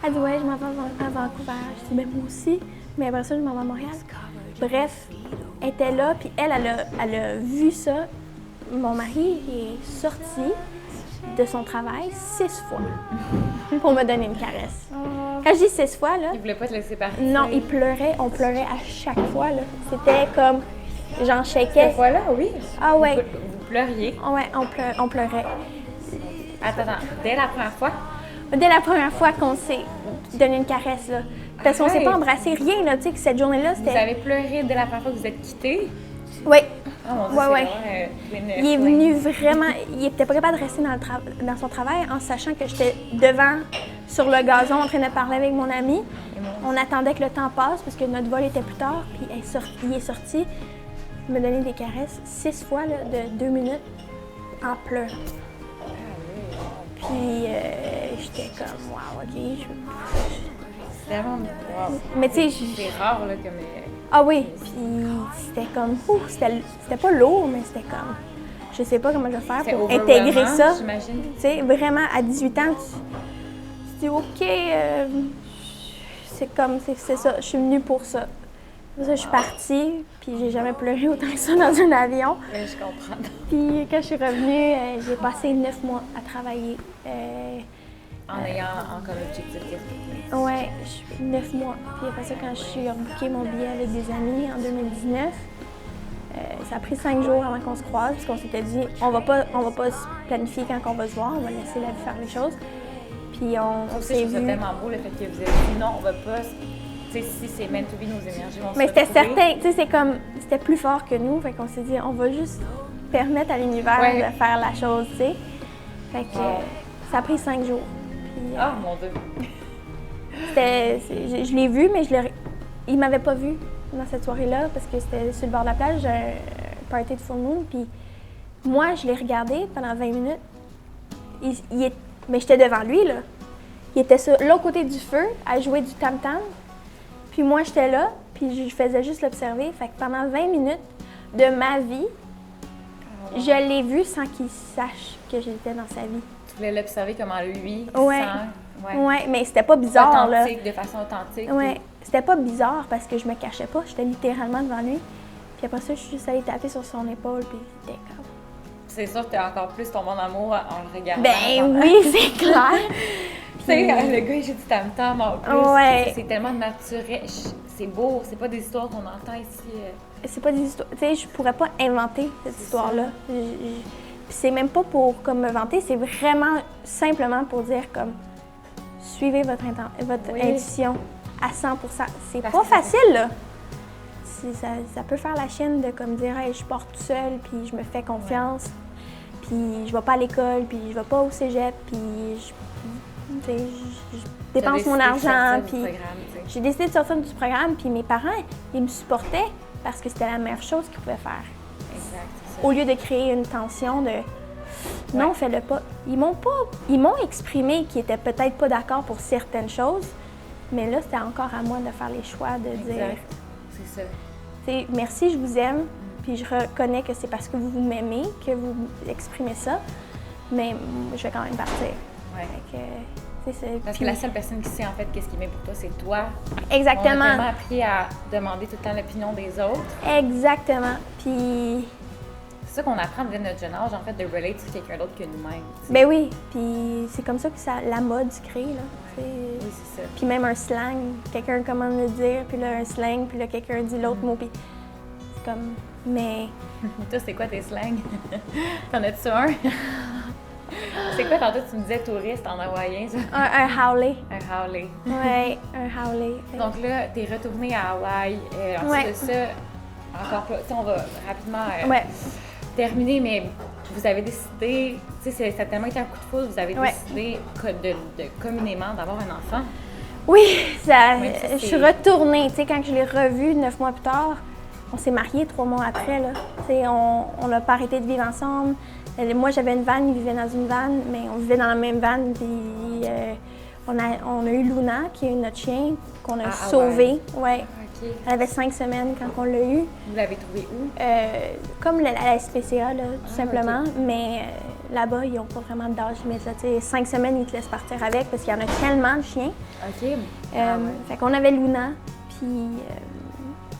Elle dit, ouais, je m'en vais à Vancouver. Je dis, ben moi aussi. Mais après ça, je m'en vais à Montréal. Bref, elle était là, puis elle a vu ça. Mon mari est sorti, de son travail 6 fois pour me donner une caresse. Quand je dis 6 fois, là, Il voulait pas te laisser partir. non, il pleurait, on pleurait à chaque fois, là. C'était comme, j'en Cette shakeais. fois-là, oui. Ah ouais, Vous pleuriez. ouais, on pleurait. Attends, dès la première fois? Dès la première fois qu'on s'est donné une caresse, là. Parce qu'on s'est pas embrassé, rien, là, tu sais, que cette journée-là, Vous c'était... avez pleuré dès la première fois que vous êtes quittés? Oui, Oh mon Dieu, Ouais, c'est ouais. vraiment, il est venu vraiment... Il était pas capable de rester dans son travail en sachant que j'étais devant, sur le gazon, en train de parler avec mon ami. On attendait que le temps passe parce que notre vol était plus tard, puis il est sorti me donner des caresses 6 fois, là, de 2 minutes, en pleurant. Puis j'étais comme, wow, OK, C'est vraiment... Wow. Mais tu sais, C'est rare, là, comme... ah oui, puis c'était comme, c'était pas lourd, mais c'était comme, je sais pas comment je vais faire C'est pour overwhelmant, intégrer ça. j'imagine. Tu sais, vraiment, à 18 ans, tu dis, OK, c'est comme, c'est ça, je suis venue pour ça. Pour ça, je suis partie, puis j'ai jamais pleuré autant que ça dans un avion. Oui, je comprends. Puis quand je suis revenue, j'ai passé 9 mois à travailler. En ayant comme objectif qu'est-ce que Ouais, 9 mois. Puis après ça, quand je suis rebooké mon billet avec des amis en 2019, ça a pris 5 jours avant qu'on se croise, parce qu'on s'était dit, on va pas se planifier quand on va se voir, on va laisser la vie faire les choses. Puis on Ça aussi, s'est je trouve ça vu. tellement beau, le fait que vous avez dit non, on va pas... Tu sais, si c'est meant to be, nos énergies vont se Mais c'était retrouver. certain, tu sais, c'est comme, c'était plus fort que nous, fait qu'on s'est dit, on va juste permettre à l'univers Ouais. de faire la chose, tu sais. Fait que ça a pris 5 jours. Puis, Ah, mon Dieu. je l'ai vu, mais il m'avait pas vu dans cette soirée-là parce que c'était sur le bord de la plage, un party de full moon. Puis moi, je l'ai regardé pendant 20 minutes. Mais j'étais devant lui, là. Il était sur l'autre côté du feu à jouer du tam-tam. Puis moi, j'étais là, puis je faisais juste l'observer. Fait que pendant 20 minutes de ma vie, je l'ai vu sans qu'il sache que j'étais dans sa vie. Tu voulais l'observer comment lui Ouais. sent. Ouais, mais c'était pas bizarre, là. Authentique, de façon authentique. Ouais, c'était pas bizarre parce que je me cachais pas, j'étais littéralement devant lui. Puis après ça, je suis juste allée taper sur son épaule, puis c'était comme... C'est sûr que tu as encore plus tombé en amour en le regardant. Ben oui, c'est clair! Tu sais, le gars, il joue du tam-tam en plus. Ouais. C'est tellement naturel. C'est beau, c'est pas des histoires qu'on entend ici. C'est pas des histoires... Tu sais, je pourrais pas inventer cette histoire-là. Puis c'est même pas pour comme me vanter, c'est vraiment simplement pour dire comme... Suivez votre intuition à 100%. C'est Parce pas que facile, là. Ça peut faire la chienne de comme dire hey, je pars tout seul, puis je me fais confiance, puis je vais pas à l'école, puis je vais pas au cégep, puis je dépense mon argent, puis j'ai décidé de sortir du programme, puis mes parents, ils me supportaient parce que c'était la meilleure chose qu'ils pouvaient faire. Exact, c'est ça. Au lieu de créer une tension de non, fais-le pas. Ils m'ont exprimé qu'ils étaient peut-être pas d'accord pour certaines choses, mais là, c'était encore à moi de faire les choix, de dire Exact. C'est ça. t'sais, merci, je vous aime, puis je reconnais que c'est parce que vous m'aimez que vous exprimez ça, mais je vais quand même partir. Ouais. Fait que, c'est Parce puis- que la seule personne qui sait en fait qu'est-ce qui est bien pour toi, c'est toi. On a Exactement. tellement appris à demander tout le temps l'opinion des autres. Exactement. Puis, C'est ça qu'on apprend dès notre jeune âge, en fait, de relate sur quelqu'un d'autre que nous-mêmes. tu sais. ben oui, puis c'est comme ça que la mode se crée, là. t'sais. Oui, c'est ça. Puis même un slang, quelqu'un commande le dire, puis là un slang, puis là quelqu'un dit l'autre mot, puis c'est comme, mais Toi, c'est quoi tes slangs? T'en as-tu un? C'est quoi, tantôt, tu me disais touriste en hawaïen, ça? un howley. Un howley. Ouais, un howley. Donc là, t'es retournée à Hawaï. Ensuite Ouais. de ça, encore plus, tu sais, on va rapidement Ouais. terminer, mais vous avez décidé, tu sais, ça a tellement été un coup de foudre, vous avez Ouais. décidé de communément d'avoir un enfant. Oui, Même si je c'est- suis retournée. Tu sais, quand je l'ai revu 9 mois plus tard, on s'est mariés 3 mois après. Là. Tu sais, on n'a pas arrêté de vivre ensemble. Moi, j'avais une vanne, il vivait dans une vanne, mais on vivait dans la même vanne. Puis on a eu Luna, qui est notre chien, qu'on a Ah, sauvé. Ouais. OK. Elle avait 5 semaines quand on l'a eu. Vous l'avez trouvé où? Comme à la SPCA, là, tout simplement. ok. Mais là-bas, ils n'ont pas vraiment d'âge limite. Là. Tu sais, 5 semaines, ils te laissent partir avec parce qu'il y en a tellement de chiens. OK. Ah ouais. Fait qu'on avait Luna, puis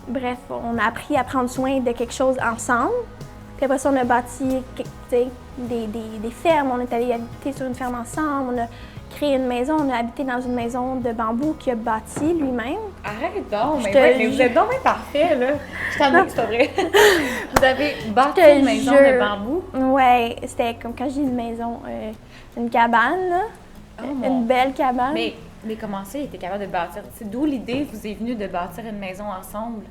bref, on a appris à prendre soin de quelque chose ensemble. Puis après ça, on a bâti tu sais, des fermes. On est allé habiter sur une ferme ensemble. On a créé une maison. On a habité dans une maison de bambou qu'il a bâtie lui-même. Arrête donc, Je mais, te ouais, mais jure. vous êtes donc bien parfait, là. Je t'en dis que c'est pas vrai. Vous avez bâti Je te une maison jure. de bambou. Ouais, c'était comme quand je dis une maison, une cabane, là. Oh, mon- Une belle cabane. Mais comment ça, il était capable de bâtir? C'est d'où l'idée vous est venue de bâtir une maison ensemble?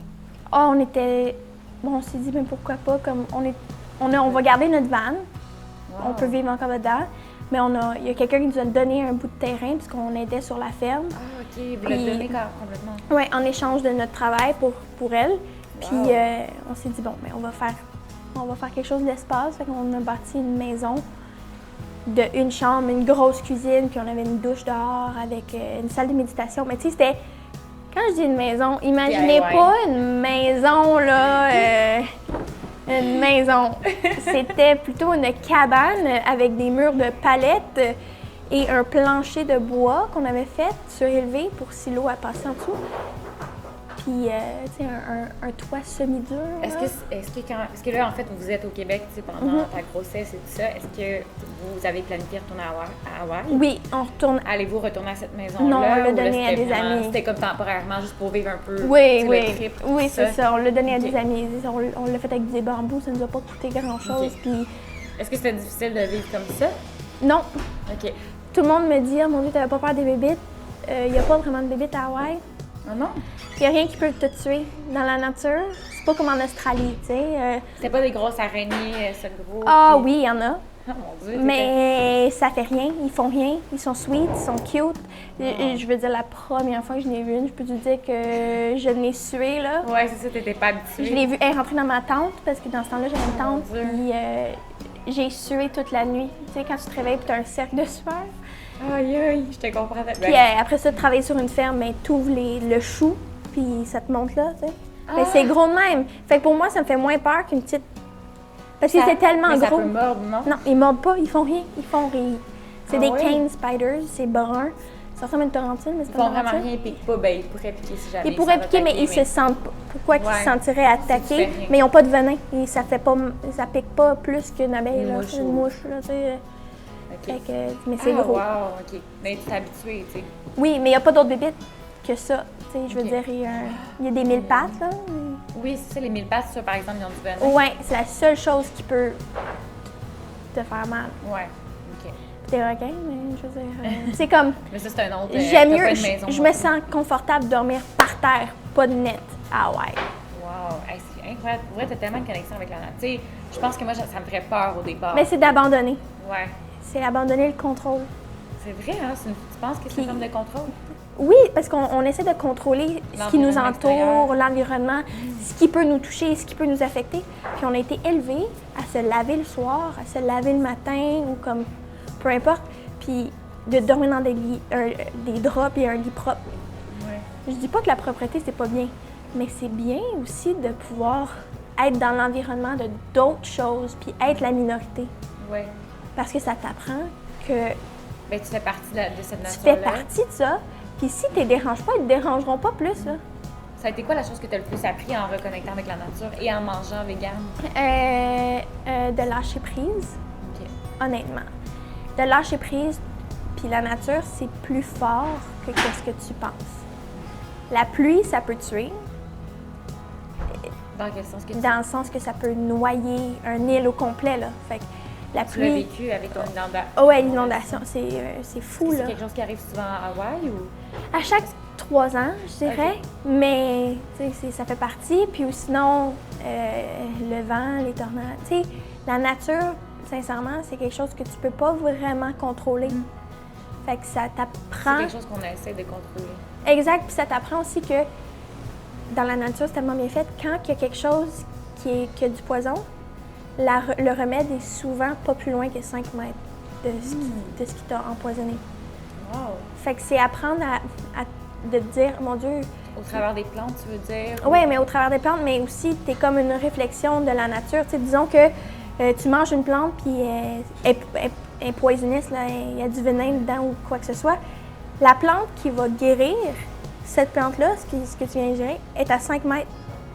Ah, on était. Bon, on s'est dit, mais pourquoi pas, comme on va garder notre van. Wow. On peut vivre encore dedans. Mais il y a quelqu'un qui nous a donné un bout de terrain puisqu'on aidait sur la ferme. Ah, OK. Vous l'avez Puis- donné complètement. Oui, en échange de notre travail pour elle. Puis Wow. on s'est dit, bon, mais on va faire quelque chose d'espace. Fait qu'on a bâti une maison de une chambre, une grosse cuisine, puis on avait une douche dehors avec une salle de méditation. Mais tu sais, c'était. Quand je dis une maison, imaginez DIY. pas une maison, là. Une maison. C'était plutôt une cabane avec des murs de palettes et un plancher de bois qu'on avait fait surélevé pour si l'eau a passé en dessous. Puis, tu sais, un toit semi-dur. Est-ce là. que là, en fait, vous êtes au Québec tu sais, pendant ta grossesse et tout ça, est-ce que vous avez planifié retourner à Hawaï? Oui, on retourne. Allez-vous retourner à cette maison-là? Non, on l'a ou là, donné à c'était des vraiment- amis. C'était comme temporairement, juste pour vivre un peu tu Oui, sais, oui. le trip. Oui, tout c'est ça. On l'a donné à Ok. des amis. On l'a fait avec des bambous, ça nous a pas coûté grand-chose. Ok. Puis, Est-ce que c'était difficile de vivre comme ça? non, OK. tout le monde me dit, oh mon Dieu, t'avais pas peur des bébites. Il n'y a pas vraiment de bébites à Hawaï. Ah non? Il n'y a rien qui peut te tuer dans la nature. C'est pas comme en Australie, tu sais. C'était pas des grosses araignées, ce gros... Ah puis- oui, il y en a. Ah mon Dieu, Mais ça fait rien, ils font rien, ils sont sweet, ils sont cute. Je veux dire, la première fois que je n'ai vu une, je peux te dire que je l'ai suée, là. Ouais, c'est ça, t'étais pas habituée. Je l'ai vue, elle est rentrée dans ma tente, parce que dans ce temps-là, j'avais une Oh, mon tente, Dieu. puis j'ai sué toute la nuit. Tu sais, quand tu te réveilles, puis tu as un cercle de sueur. Aïe, aïe, je te comprends. Puis après ça, de travailler sur une ferme, mais tu ouvres le chou, puis ça te monte là, tu sais. Mais Ah! c'est gros de même. Fait que pour moi, ça me fait moins peur qu'une petite... Parce que Ça- c'est tellement mais ça gros. peut mordre, non? Non, ils mordent pas, ils font rien. Ils font rien. C'est Ah des ouais? cane spiders, c'est brun. Ça ressemble à une tarentule, mais c'est Ils pas font une vraiment tarentule. rien, ils piquent pas. Ben, ils pourraient piquer si jamais Ils pourraient ça va piquer, mais t'attaquer, ils se sentent pas. Pourquoi qu'ils Ouais. se sentiraient tu fais attaqués? rien. Mais ils n'ont pas de venin. Et ça fait pas, ça pique pas plus qu'une abeille, Une là. mouche Une ou- mouche, là, tu sais. OK. Fait que, mais c'est Ah, gros. wow, OK. Mais tu t'es habituée, tu sais. Oui, mais il n'y a pas d'autres bébites que ça. Tu sais, je veux Ok. dire, il y a des mille pattes, là. Oui, c'est ça, les mille pattes, ça, par exemple, ils ont du venin. Ouais, c'est la seule chose qui peut te faire mal. Ouais, OK. Des requins, mais je veux dire, c'est comme... Mais ça, c'est un autre... J'aime t'as mieux, pas de maison, je moi. me sens confortable de dormir par terre, pas de net à Hawaï. Wow, hey, c'est incroyable. Pour vrai, t'as tellement de connexion avec la nature. Tu sais, je pense que moi, ça me ferait peur au départ. Mais c'est d'abandonner. Ouais. C'est abandonner le contrôle. C'est vrai, hein? Tu penses que c'est une Puis- forme de contrôle? Oui, parce qu'on essaie de contrôler ce qui nous L'environnement entoure, extérieur. l'environnement, ce qui peut nous toucher, ce qui peut nous affecter. Puis on a été élevés à se laver le soir, à se laver le matin ou comme peu importe, puis de dormir dans des lits, des draps et un lit propre. Ouais. Je dis pas que la propreté c'est pas bien, mais c'est bien aussi de pouvoir être dans l'environnement de d'autres choses puis être la minorité, Ouais. parce que ça t'apprend que Ben, tu fais partie de cette tu nature-là. fais partie de ça. Puis si tu les déranges pas, ils te dérangeront pas plus là. Ça a été quoi la chose que tu as le plus appris en reconnectant avec la nature et en mangeant vegan? De lâcher prise, OK. honnêtement. De lâcher prise, puis la nature, c'est plus fort que ce que tu penses. La pluie, ça peut tuer, Dans quel sens que tu dans le sens que ça peut noyer un île au complet, là. Fait que la l'as pluie... vécu avec ton inondation? Oh ouais, l'inondation, c'est fou, C'est là. quelque chose qui arrive souvent à Hawaï ou? À chaque 3 ans, je dirais, mais tu sais, ça fait partie. Puis ou sinon, le vent, les tornades. Tu sais, la nature, sincèrement, c'est quelque chose que tu peux pas vraiment contrôler. Fait que ça C'est t'apprend. quelque chose qu'on essaie de contrôler. Exact, puis ça t'apprend aussi que dans la nature, c'est tellement bien fait. Quand il y a quelque chose qui a du poison, le remède est souvent pas plus loin que 5 mètres de ce qui t'a empoisonné. Wow! Fait que c'est apprendre de te dire, mon Dieu, Au travers des plantes, tu veux dire? oui, mais au travers des plantes, mais aussi, tu es comme une réflexion de la nature. Tu sais, disons que tu manges une plante, puis elle est poisonneuse, là, il y a du venin dedans ou quoi que ce soit. La plante qui va guérir cette plante-là, ce que tu viens de gérer, est à 5 mètres,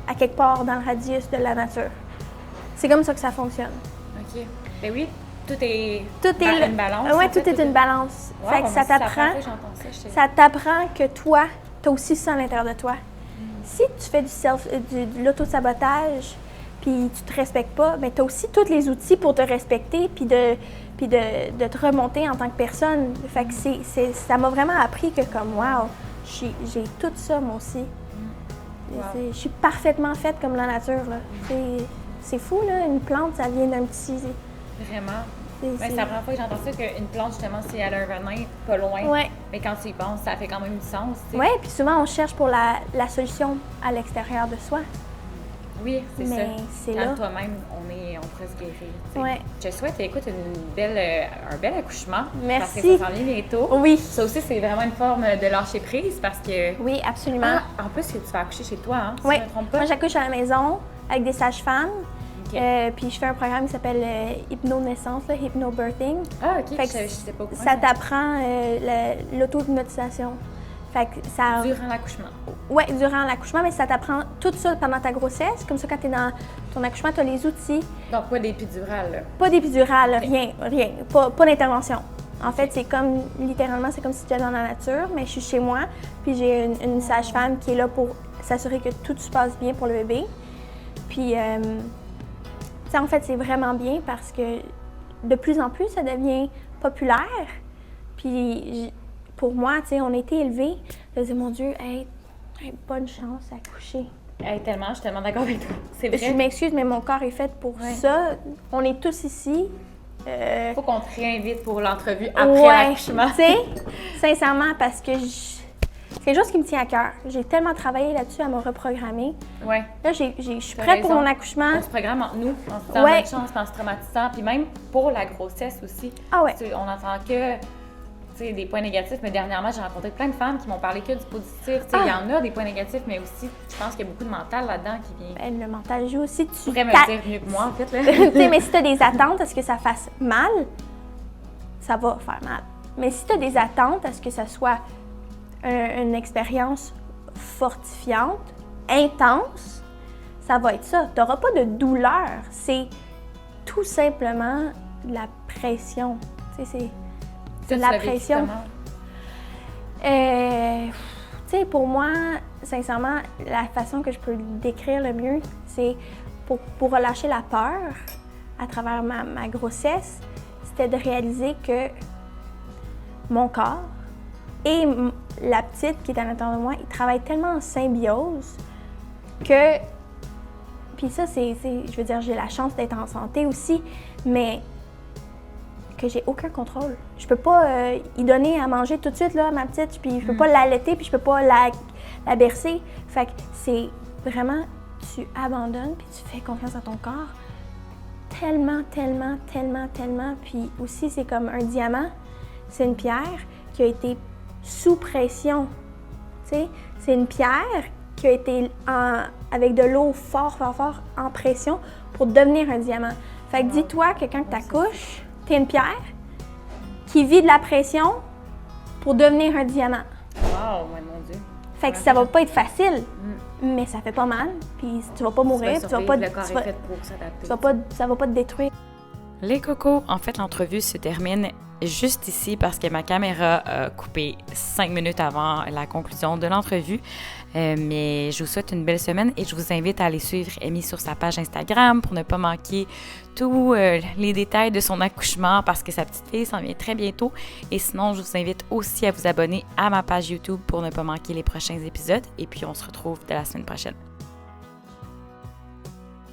à quelque part dans le radius de la nature. C'est comme ça que ça fonctionne. OK. Ben oui, tout est Tout une balance. Oui, en fait, tout est une balance. Wow, Fait que moi ça aussi, c'est la t'apprend. première fois que j'entends ça, je sais. Ça t'apprend que toi, tu as aussi ça à l'intérieur de toi. Si tu fais de l'auto-sabotage, puis tu te respectes pas, ben tu as aussi tous les outils pour te respecter, puis de te remonter en tant que personne. Fait que ça m'a vraiment appris que comme, wow, j'ai tout ça, moi aussi. Wow. Je suis parfaitement faite comme la nature, là. C'est fou, là, une plante, ça vient d'un petit... Vraiment. c'est- Ben, c'est la première fois que j'entends ça, qu'une plante, justement, si elle a un venin pas loin, Ouais. mais quand tu y penses, ça fait quand même du sens, tu sais. Oui, puis souvent, on cherche pour la solution à l'extérieur de soi. Oui, c'est ça. Mais c'est Quand là. toi-même, on pourrait se guérir. tu sais. Ouais. Je te souhaite, écoute, un bel accouchement. Parce que Merci. ça s'en vient bientôt. Oui. Ça aussi, c'est vraiment une forme de lâcher prise parce que... Oui, absolument. Ah, en plus, tu vas accoucher chez toi, hein, si Oui, je ne me trompe pas. moi j'accouche à la maison avec des sages-femmes. OK. Puis je fais un programme qui s'appelle Hypno-naissance, Hypno-birthing. Ah, OK, Fait que je sais pas au courant. Ça t'apprend l'auto-hypnotisation. Fait que ça... Durant l'accouchement. Oui, durant l'accouchement, mais ça t'apprend tout ça pendant ta grossesse. Comme ça, quand tu es dans ton accouchement, tu as les outils. Donc, pas d'épidurale, là. Pas d'épidural, rien. Pas d'intervention. En fait, c'est comme, littéralement, c'est comme si tu étais dans la nature, mais je suis chez moi, puis j'ai une sage-femme qui est là pour s'assurer que tout se passe bien pour le bébé. Puis, tu sais, en fait, c'est vraiment bien parce que de plus en plus, ça devient populaire. Puis, pour moi, tu sais, on a été élevés. Je me disais, mon Dieu, hey, bonne chance à coucher. Hey, tellement, je suis tellement d'accord avec toi. C'est Je vrai. m'excuse, mais mon corps est fait pour Ouais. ça. On est tous ici. Faut qu'on te réinvite pour l'entrevue après Ouais, l'accouchement. tu sais, sincèrement, parce que c'est quelque chose qui me tient à cœur. J'ai tellement travaillé là-dessus à me reprogrammer. Ouais. Là, je suis T'as prête pour raison. mon accouchement. On se programme entre nous, en se disant Ouais. bonne chance, en se traumatisant, puis même pour la grossesse aussi. Ah ouais. Tu sais, on entend que des points négatifs, mais dernièrement, j'ai rencontré plein de femmes qui m'ont parlé que du positif. Tu sais, il y en a des points négatifs, mais aussi, je pense qu'il y a beaucoup de mental là-dedans qui vient. Ben, le mental joue aussi. Tu pourrais me le dire mieux que moi, en fait. Là. Tu sais, mais si tu as des attentes à ce que ça fasse mal, ça va faire mal. Mais si tu as des attentes à ce que ça soit une expérience fortifiante, intense, ça va être ça. Tu n'auras pas de douleur. C'est tout simplement de la pression. Tu sais, c'est de Ça, tu la l'as vécu pression. comment? Tu sais, pour moi, sincèrement, la façon que je peux le décrire le mieux, c'est pour relâcher la peur à travers ma grossesse, c'était de réaliser que mon corps et la petite qui est à l'intérieur de moi, ils travaillent tellement en symbiose que... Puis ça, je veux dire, j'ai la chance d'être en santé aussi, mais que j'ai aucun contrôle. Je peux pas y donner à manger tout de suite là, à ma petite, puis je peux pas l'allaiter, puis je peux pas la bercer. Fait que c'est vraiment, tu abandonnes, puis tu fais confiance à ton corps. Tellement, tellement, tellement, tellement. Puis aussi, c'est comme un diamant. C'est une pierre qui a été sous pression. Tu sais, c'est une pierre qui a été avec de l'eau fort, fort, fort en pression pour devenir un diamant. Fait que dis-toi que quand tu accouches, t'es une pierre qui vit de la pression pour devenir un diamant. Wow, ouais, mon Dieu. Fait que ça va pas être facile, mais ça fait pas mal, puis tu vas pas mourir, puis Le corps est fait pour s'adapter. ça va pas te détruire. Les cocos, en fait, l'entrevue se termine juste ici parce que ma caméra a coupé 5 minutes avant la conclusion de l'entrevue. Mais je vous souhaite une belle semaine et je vous invite à aller suivre Amy sur sa page Instagram pour ne pas manquer tous les détails de son accouchement parce que sa petite fille s'en vient très bientôt. Et sinon, je vous invite aussi à vous abonner à ma page YouTube pour ne pas manquer les prochains épisodes. Et puis, on se retrouve dès la semaine prochaine.